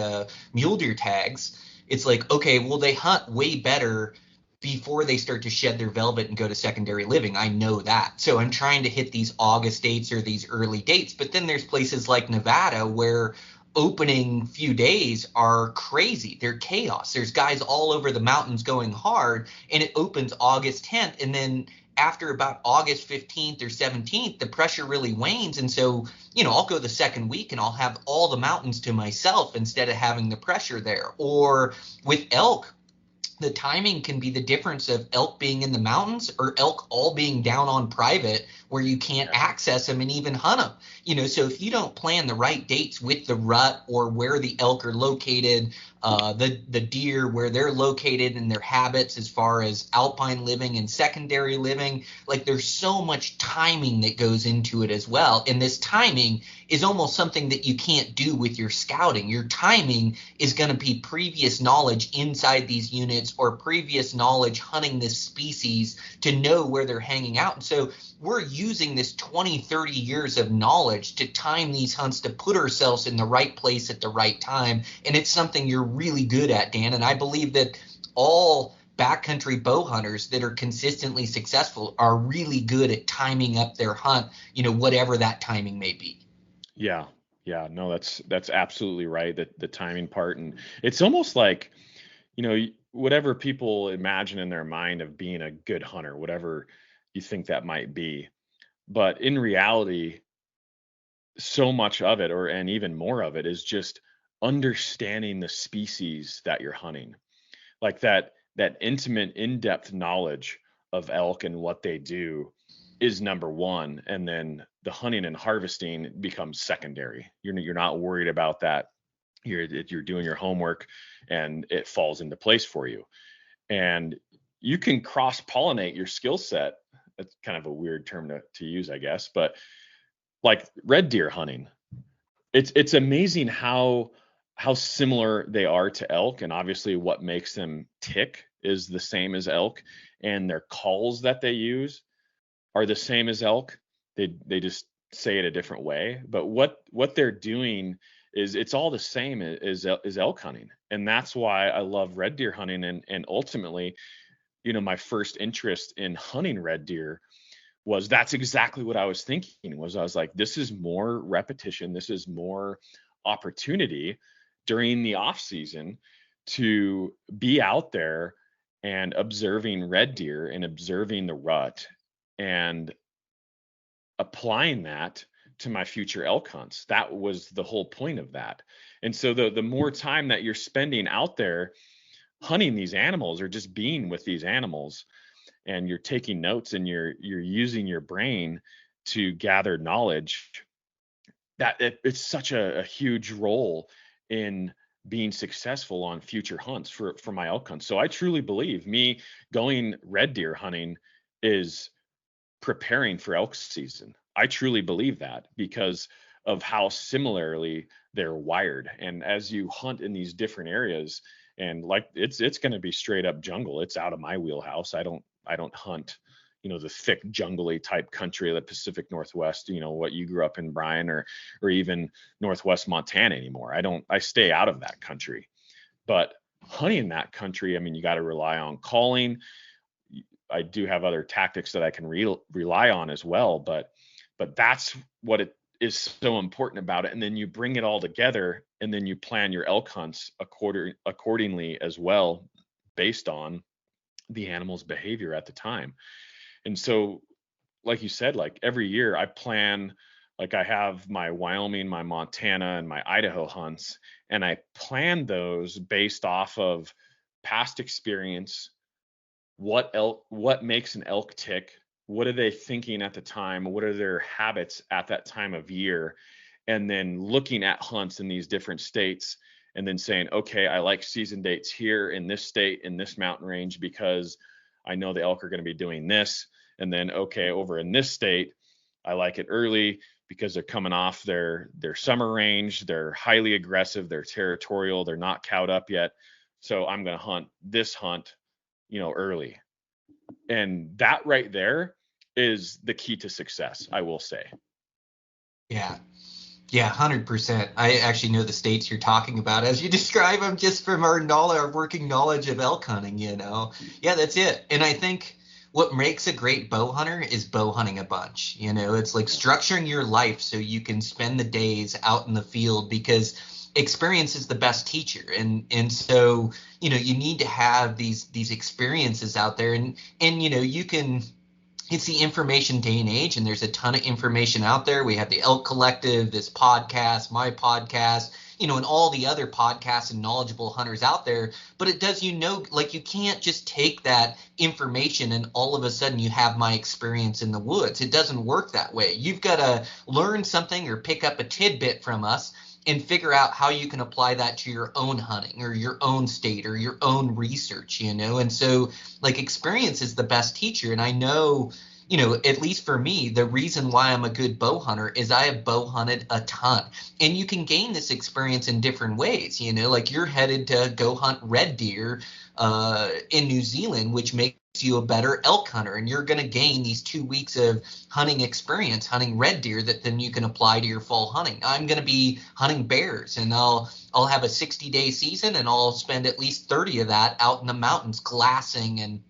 mule deer tags, it's like, okay, well, they hunt way better before they start to shed their velvet and go to secondary living. I know that. So I'm trying to hit these August dates or these early dates. But then there's places like Nevada where opening few days are crazy. They're chaos. There's guys all over the mountains going hard, and it opens August 10th. And then after about August 15th or 17th, the pressure really wanes. And so, I'll go the second week and I'll have all the mountains to myself instead of having the pressure there. Or with elk, the timing can be the difference of elk being in the mountains or elk all being down on private where you can't access them and even hunt them. So if you don't plan the right dates with the rut or where the elk are located, the deer, where they're located and their habits as far as alpine living and secondary living, like, there's so much timing that goes into it as well. And this timing is almost something that you can't do with your scouting. Your timing is going to be previous knowledge inside these units or previous knowledge hunting this species to know where they're hanging out. And so we're using this 20, 30 years of knowledge to time these hunts to put ourselves in the right place at the right time. And it's something you're really good at, Dan. And I believe that all backcountry bow hunters that are consistently successful are really good at timing up their hunt, whatever that timing may be. Yeah. No, that's absolutely right. The timing part. And it's almost like, whatever people imagine in their mind of being a good hunter, whatever you think that might be. But in reality, so much of it, and even more of it, is just understanding the species that you're hunting. Like that intimate, in-depth knowledge of elk and what they do is number one. And then the hunting and harvesting becomes secondary. You're not worried about that. You're doing your homework and it falls into place for you. And you can cross-pollinate your skill set. That's kind of a weird term to use, I guess, but like red deer hunting, it's amazing how similar they are to elk. And obviously what makes them tick is the same as elk, and their calls that they use are the same as elk. They just say it a different way, but what they're doing is it's all the same as elk hunting. And that's why I love red deer hunting. And ultimately, my first interest in hunting red deer was that's exactly what I was thinking. I was like, this is more repetition. This is more opportunity during the off season to be out there and observing red deer and observing the rut and applying that to my future elk hunts. That was the whole point of that. And so the more time that you're spending out there hunting these animals or just being with these animals, and you're taking notes and you're using your brain to gather knowledge, that it's such a huge role in being successful on future hunts for my elk hunts. So I truly believe me going red deer hunting is preparing for elk season. I truly believe that because of how similarly they're wired. And as you hunt in these different areas, and like it's going to be straight up jungle. It's out of my wheelhouse. I don't hunt, the thick jungly type country of the Pacific Northwest, what you grew up in, Brian, or even Northwest Montana anymore. I stay out of that country. But hunting that country, I mean, you got to rely on calling. I do have other tactics that I can rely on as well, but that's what it is so important about it. And then you bring it all together, and then you plan your elk hunts accordingly as well, based on the animal's behavior at the time. And so, like you said, like every year I plan, like I have my Wyoming, my Montana, and my Idaho hunts, and I plan those based off of past experience, what makes an elk tick? What are they thinking at the time? What are their habits at that time of year? And then looking at hunts in these different states and then saying, okay, I like season dates here in this state, in this mountain range, because I know the elk are going to be doing this. And then, okay, over in this state, I like it early because they're coming off their summer range. They're highly aggressive. They're territorial. They're not cowed up yet. So I'm going to hunt this hunt, early. And that right there is the key to success, I will say. Yeah. Yeah, 100%. I actually know the states you're talking about as you describe them, just from our working knowledge of elk hunting, Yeah, that's it. And I think what makes a great bow hunter is bow hunting a bunch. It's like structuring your life so you can spend the days out in the field, because experience is the best teacher. And so, you need to have these experiences out there, and you can. It's the information day and age, and there's a ton of information out there. We have the Elk Collective, this podcast, my podcast, and all the other podcasts and knowledgeable hunters out there. But it does, like, you can't just take that information and all of a sudden you have my experience in the woods. It doesn't work that way. You've got to learn something or pick up a tidbit from us and figure out how you can apply that to your own hunting or your own state or your own research, And so, like, experience is the best teacher. And I know, at least for me, the reason why I'm a good bow hunter is I have bow hunted a ton. And you can gain this experience in different ways, like you're headed to go hunt red deer in New Zealand, which makes you a better elk hunter, and you're going to gain these 2 weeks of hunting experience hunting red deer that then you can apply to your fall hunting. I'm going to be hunting bears, and I'll have a 60-day season, and I'll spend at least 30 of that out in the mountains glassing and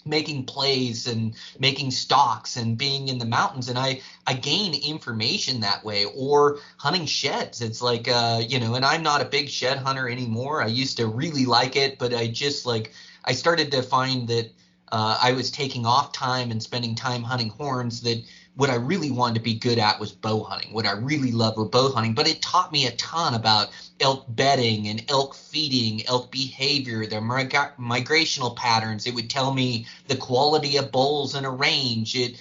making plays and making stalks and being in the mountains. And I gain information that way. Or hunting sheds. It's like, and I'm not a big shed hunter anymore. I used to really like it, but I started to find that I was taking off time and spending time hunting horns, that what I really wanted to be good at was bow hunting. What I really loved was bow hunting, but it taught me a ton about elk bedding and elk feeding, elk behavior, their migrational patterns. It would tell me the quality of bulls in a range. And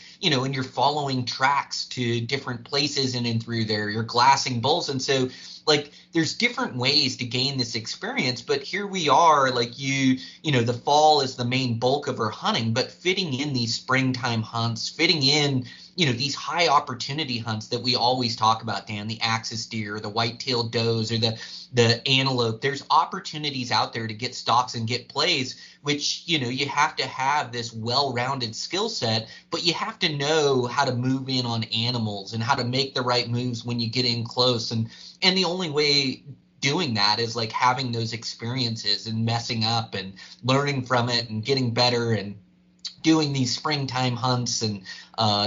you're following tracks to different places in and through there. You're glassing bulls. And so, like, there's different ways to gain this experience, but here we are, like, the fall is the main bulk of our hunting, but fitting in these springtime hunts, fitting in, these high opportunity hunts that we always talk about, Dan, the axis deer, the white-tailed does, or the antelope. There's opportunities out there to get stalks and get plays, which, you have to have this well-rounded skill set, but you have to know how to move in on animals and how to make the right moves when you get in close. And the only way doing that is like having those experiences and messing up and learning from it and getting better and doing these springtime hunts and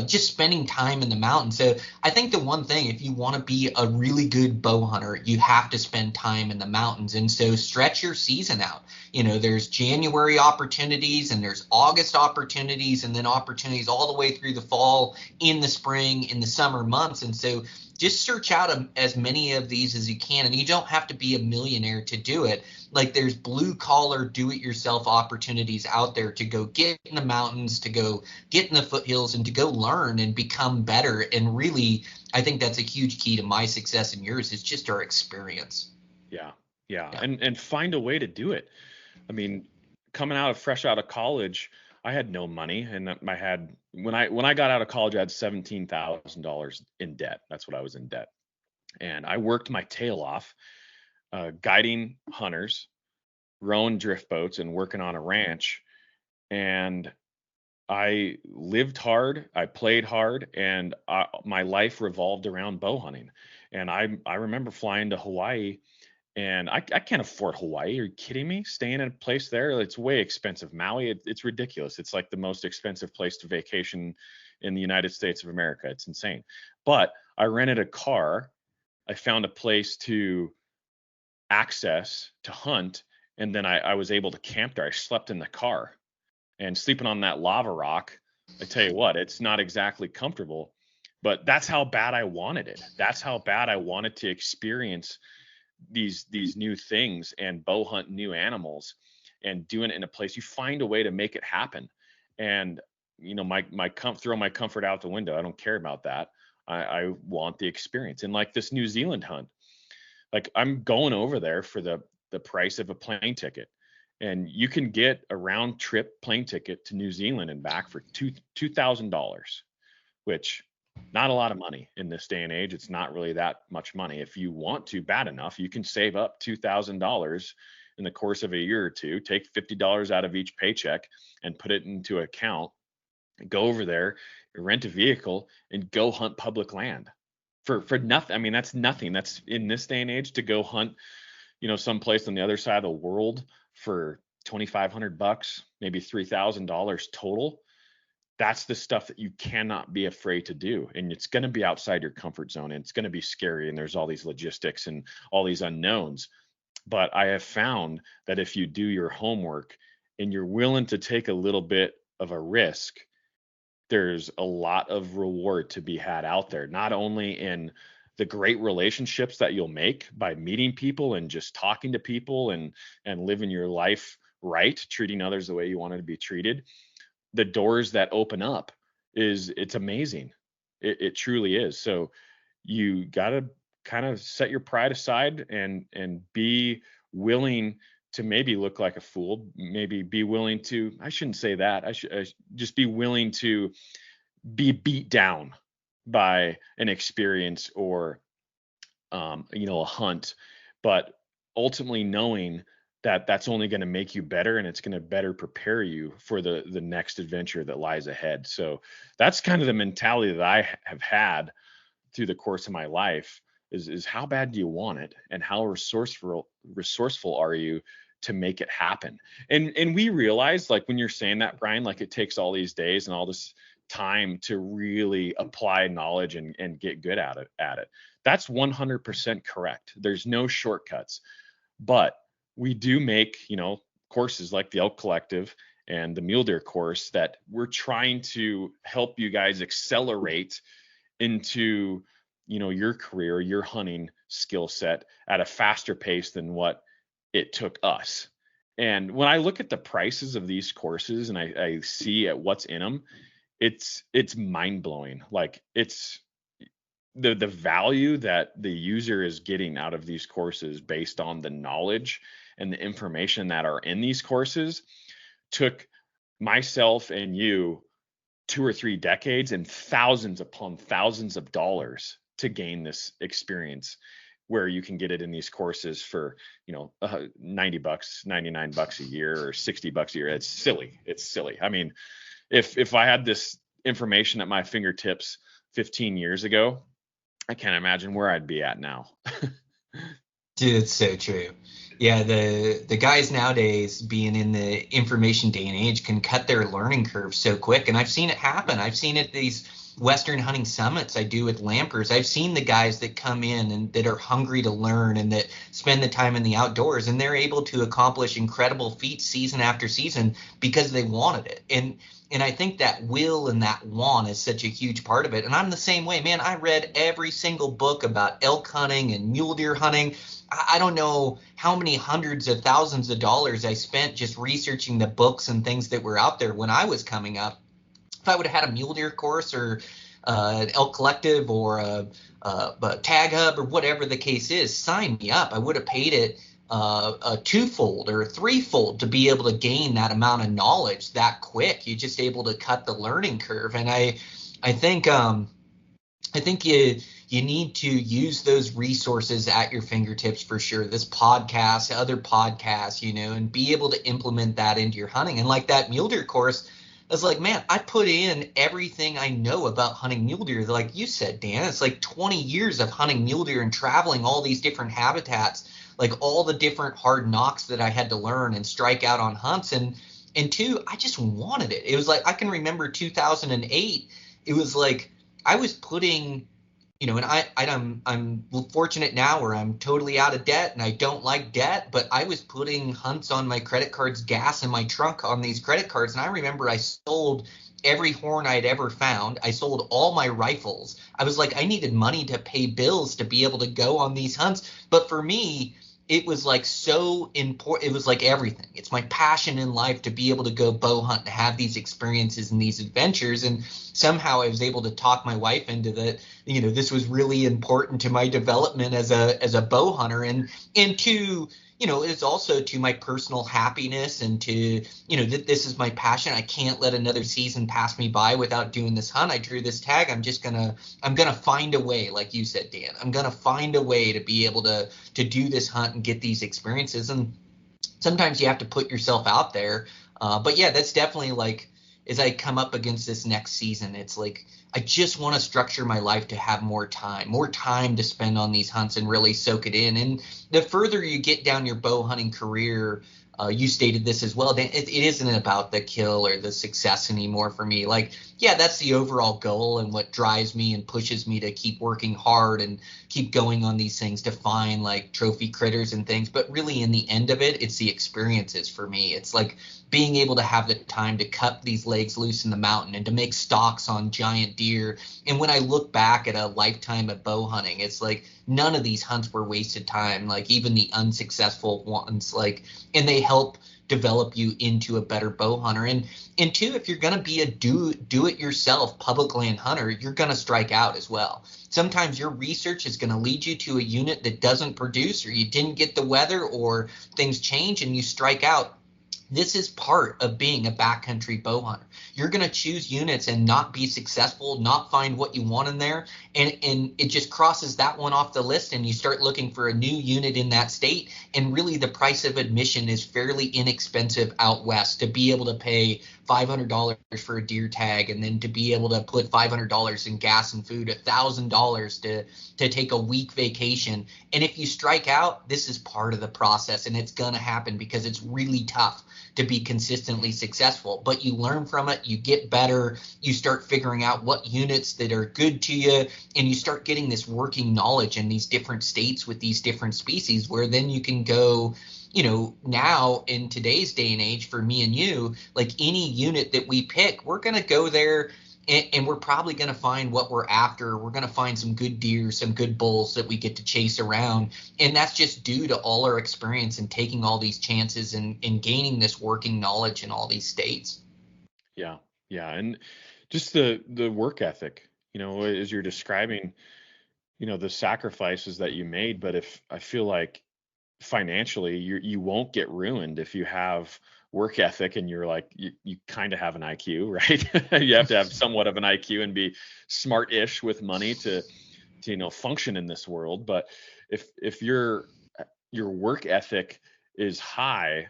just spending time in the mountains. So I think the one thing, if you want to be a really good bow hunter, you have to spend time in the mountains. And so stretch your season out. There's January opportunities and there's August opportunities, and then opportunities all the way through the fall, in the spring, in the summer months. And so just search out as many of these as you can. And you don't have to be a millionaire to do it. Like, there's blue collar do-it-yourself opportunities out there to go get in the mountains, to go get in the foothills, and to go learn and become better. And really, I think that's a huge key to my success and yours, is just our experience. Yeah. And find a way to do it. I mean, fresh out of college, I had no money, and I had, when I got out of college, I had $17,000 in debt. That's what I was in debt. And I worked my tail off, guiding hunters, rowing drift boats, and working on a ranch. And I lived hard, I played hard, and my life revolved around bow hunting. And I remember flying to Hawaii, and I can't afford Hawaii. Are you kidding me? Staying in a place there, it's way expensive. Maui, it's ridiculous. It's like the most expensive place to vacation in the United States of America. It's insane. But I rented a car. I found a place to access to hunt, and then I was able to camp there. I slept in the car, and sleeping on that lava rock, I tell you what, it's not exactly comfortable, but that's how bad I wanted it. That's how bad I wanted to experience these new things and bow hunt new animals. and doing it in a place, you find a way to make it happen. And, throw my comfort out the window. I don't care about that. I want the experience. And like this New Zealand hunt, like I'm going over there for the price of a plane ticket. And you can get a round trip plane ticket to New Zealand and back for $2,000, which not a lot of money in this day and age. It's not really that much money. If you want to bad enough, you can save up $2,000 in the course of a year or two, take $50 out of each paycheck and put it into an account, go over there, rent a vehicle, and go hunt public land for nothing. I mean, that's nothing. That's in this day and age to go hunt, someplace on the other side of the world for $2,500, maybe $3,000 total. That's the stuff that you cannot be afraid to do. And it's going to be outside your comfort zone, and it's going to be scary. And there's all these logistics and all these unknowns. But I have found that if you do your homework and you're willing to take a little bit of a risk, there's a lot of reward to be had out there, not only in the great relationships that you'll make by meeting people and just talking to people and living your life right, treating others the way you want to be treated. The doors that open up it's amazing. It truly is. So you got to kind of set your pride aside and be willing to maybe look like a fool, maybe be willing to, I shouldn't say that. I should just be willing to be beat down by an experience or, a hunt, but ultimately knowing that that's only going to make you better, and it's going to better prepare you for the next adventure that lies ahead. So that's kind of the mentality that I have had through the course of my life is how bad do you want it, and how resourceful are you to make it happen. And we realize, like, when you're saying that, Brian, like, it takes all these days and all this time to really apply knowledge and get good at it. That's 100% correct. There's no shortcuts, but we do make, courses like the Elk Collective and the Mule Deer course that we're trying to help you guys accelerate into, your career, your hunting skill set at a faster pace than what it took us. And when I look at the prices of these courses and I see at what's in them, it's mind blowing. Like, it's the value that the user is getting out of these courses based on the knowledge and the information that are in these courses took myself and you 2 or 3 decades and thousands upon thousands of dollars to gain this experience, where you can get it in these courses for, $90, $99 a year or $60 a year. It's silly. I mean, if I had this information at my fingertips 15 years ago, I can't imagine where I'd be at now. Dude, it's so true. Yeah, the guys nowadays, being in the information day and age, can cut their learning curve so quick. And I've seen it happen. I've seen it at these Western hunting summits I do with lampers. I've seen the guys that come in and that are hungry to learn and that spend the time in the outdoors, and they're able to accomplish incredible feats season after season because they wanted it. And I think that will and that want is such a huge part of it. And I'm the same way, man. I read every single book about elk hunting and mule deer hunting. I don't know how many hundreds of thousands of dollars I spent just researching the books and things that were out there when I was coming up. If I would have had a mule deer course or an elk collective or a TagHub or whatever the case is, sign me up. I would have paid it a twofold or a threefold to be able to gain that amount of knowledge that quick. You're just able to cut the learning curve. And I think you need to use those resources at your fingertips for sure. This podcast, other podcasts, and be able to implement that into your hunting. And like that mule deer course, I was like, man, I put in everything I know about hunting mule deer. Like you said, Dan, it's like 20 years of hunting mule deer and traveling all these different habitats, like all the different hard knocks that I had to learn and strike out on hunts. And two, I just wanted it. It was like, I can remember 2008. It was like I was putting, and I'm fortunate now where I'm totally out of debt and I don't like debt, but I was putting hunts on my credit cards, gas in my trunk on these credit cards. And I remember I sold every horn I'd ever found. I sold all my rifles. I was like, I needed money to pay bills to be able to go on these hunts. But for me, it was like so important. It was like everything. It's my passion in life to be able to go bow hunt and have these experiences and these adventures. And somehow I was able to talk my wife into that. This was really important to my development as a bow hunter, and to it's also to my personal happiness, and to that this is my passion. I can't let another season pass me by without doing this hunt. I drew this tag. I'm gonna find a way, like you said, Dan. I'm gonna find a way to be able to do this hunt and get these experiences. And sometimes you have to put yourself out there. But yeah, that's definitely like, as I come up against this next season, it's like I just want to structure my life to have more time to spend on these hunts and really soak it in. And the further you get down your bow hunting career, you stated this as well, Dan, it isn't about the kill or the success anymore for me. Like, yeah, that's the overall goal and what drives me and pushes me to keep working hard and keep going on these things to find like trophy critters and things. But really, in the end of it, it's the experiences for me. It's like being able to have the time to cut these legs loose in the mountain and to make stalks on giant deer. And when I look back at a lifetime of bow hunting, it's like none of these hunts were wasted time, like even the unsuccessful ones, like, and they help develop you into a better bow hunter. And two, if you're going to be a do it yourself public land hunter, you're going to strike out as well. Sometimes your research is going to lead you to a unit that doesn't produce, or you didn't get the weather, or things change and you strike out. This is part of being a backcountry bow hunter. You're going to choose units and not be successful, not find what you want in there. And it just crosses that one off the list, and you start looking for a new unit in that state. And really the price of admission is fairly inexpensive out west. To be able to pay $500 for a deer tag, and then to be able to put $500 in gas and food, $1,000 to take a week vacation. And if you strike out, this is part of the process, and it's going to happen because it's really tough to be consistently successful. But you learn from it, you get better, you start figuring out what units that are good to you, and you start getting this working knowledge in these different states with these different species, where then you can go, now in today's day and age, for me and you, like any unit that we pick, we're going to go there and we're probably going to find what we're after. We're going to find some good deer, some good bulls that we get to chase around. And that's just due to all our experience and taking all these chances and gaining this working knowledge in all these states. Yeah. Yeah. And just the work ethic, as you're describing, the sacrifices that you made. But if I feel like financially you won't get ruined if you have work ethic, and you're like, you kind of have an IQ, right? You have to have somewhat of an IQ and be smart-ish with money to function in this world. But if your work ethic is high,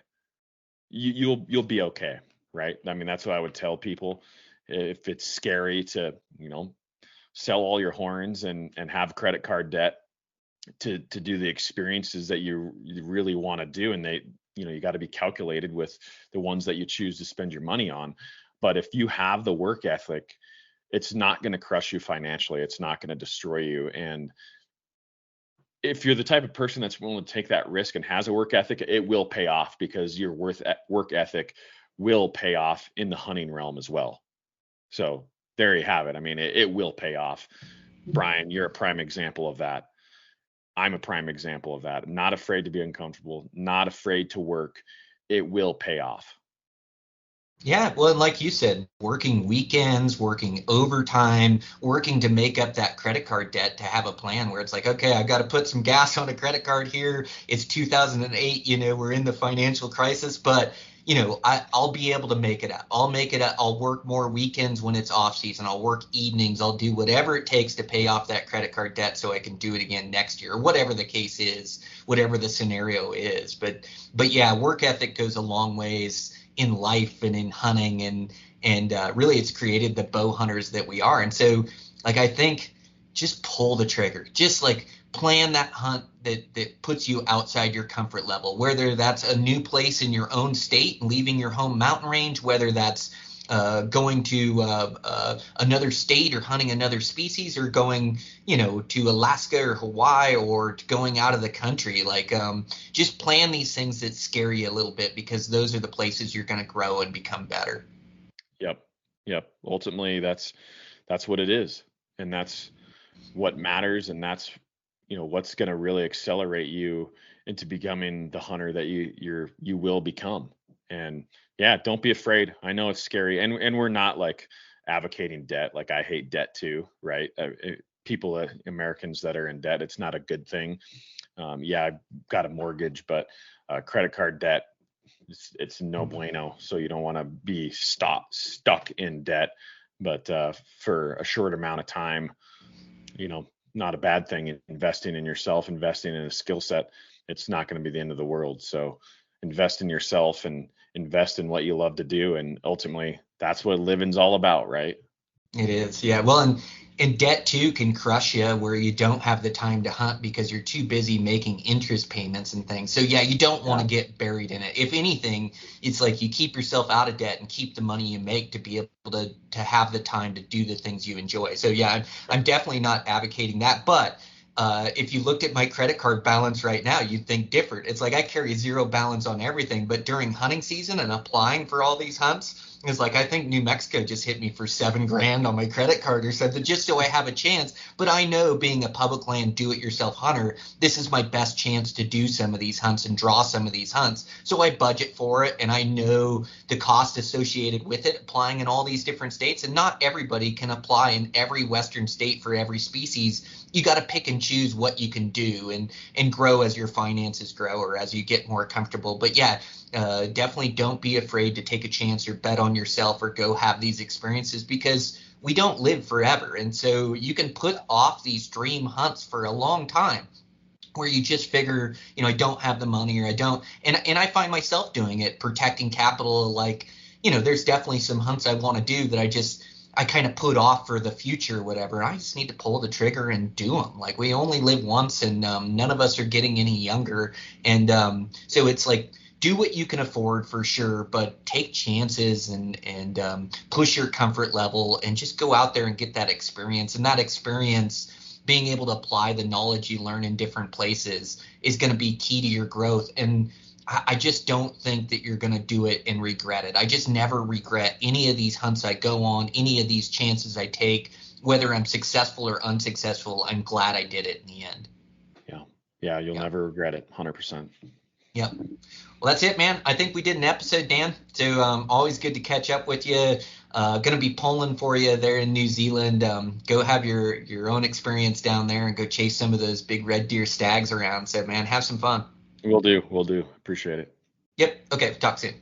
you'll be okay, right? I mean, that's what I would tell people. If it's scary to sell all your horns and have credit card debt to do the experiences that you really want to do, and you got to be calculated with the ones that you choose to spend your money on. But if you have the work ethic, it's not going to crush you financially. It's not going to destroy you. And if you're the type of person that's willing to take that risk and has a work ethic, it will pay off, because your work ethic will pay off in the hunting realm as well. So there you have it. I mean, it will pay off. Brian, you're a prime example of that. I'm a prime example of that. I'm not afraid to be uncomfortable, not afraid to work. It will pay off. Yeah, well, like you said, working weekends, working overtime, working to make up that credit card debt, to have a plan where it's like, okay, I've got to put some gas on a credit card here. It's 2008, we're in the financial crisis, but I'll be able to make it up. I'll make it up. I'll work more weekends when it's off season. I'll work evenings. I'll do whatever it takes to pay off that credit card debt so I can do it again next year, or whatever the case is, whatever the scenario is. But yeah, work ethic goes a long ways in life and in hunting, and really it's created the bow hunters that we are. And so, like, I think just pull the trigger, just like plan that hunt that puts you outside your comfort level, whether that's a new place in your own state and leaving your home mountain range, whether that's going to another state or hunting another species, or going, to Alaska or Hawaii, or going out of the country. Like, just plan these things that scare you a little bit, because those are the places you're going to grow and become better. Yep. Ultimately, that's what it is. And that's what matters. And that's, what's going to really accelerate you into becoming the hunter that you will become. And yeah, don't be afraid. I know it's scary, and we're not like advocating debt. Like I hate debt too, right? People, Americans that are in debt, it's not a good thing. Yeah, I've got a mortgage, but credit card debt, it's no bueno. So you don't want to be stuck in debt, but for a short amount of time, not a bad thing. Investing in yourself, investing in a skill set, it's not going to be the end of the world. So invest in yourself and invest in what you love to do. And ultimately, that's what living's all about, right? It is, yeah. Well, and debt too can crush you where you don't have the time to hunt because you're too busy making interest payments and things. So yeah, you don't want to get buried in it. If anything, it's like you keep yourself out of debt and keep the money you make to be able to have the time to do the things you enjoy. So yeah, I'm definitely not advocating that. But if you looked at my credit card balance right now, you'd think different. It's like I carry zero balance on everything, but during hunting season and applying for all these hunts, it's like I think New Mexico just hit me for $7,000 on my credit card or something, just so I have a chance. But I know, being a public land do-it-yourself hunter, this is my best chance to do some of these hunts and draw some of these hunts. So I budget for it, and I know the cost associated with it, applying in all these different states. And not everybody can apply in every Western state for every species. You got to pick and choose what you can do and grow as your finances grow or as you get more comfortable. But yeah, definitely don't be afraid to take a chance or bet on yourself or go have these experiences, because we don't live forever. And so you can put off these dream hunts for a long time where you just figure, I don't have the money, or I don't. And I find myself doing it, protecting capital. Like, there's definitely some hunts I want to do that I kind of put off for the future or whatever. I just need to pull the trigger and do them. Like, we only live once, and none of us are getting any younger. And so it's like, do what you can afford for sure, but take chances and push your comfort level and just go out there and get that experience. And that experience, being able to apply the knowledge you learn in different places, is going to be key to your growth. And I just don't think that you're going to do it and regret it. I just never regret any of these hunts I go on, any of these chances I take, whether I'm successful or unsuccessful. I'm glad I did it in the end. Yeah, you'll never regret it. 100%. Yep. Well, that's it, man. I think we did an episode, Dan. So always good to catch up with you. Going to be pulling for you there in New Zealand. Go have your own experience down there and go chase some of those big red deer stags around. So, man, have some fun. We'll do. Appreciate it. Yep. Okay. Talk soon.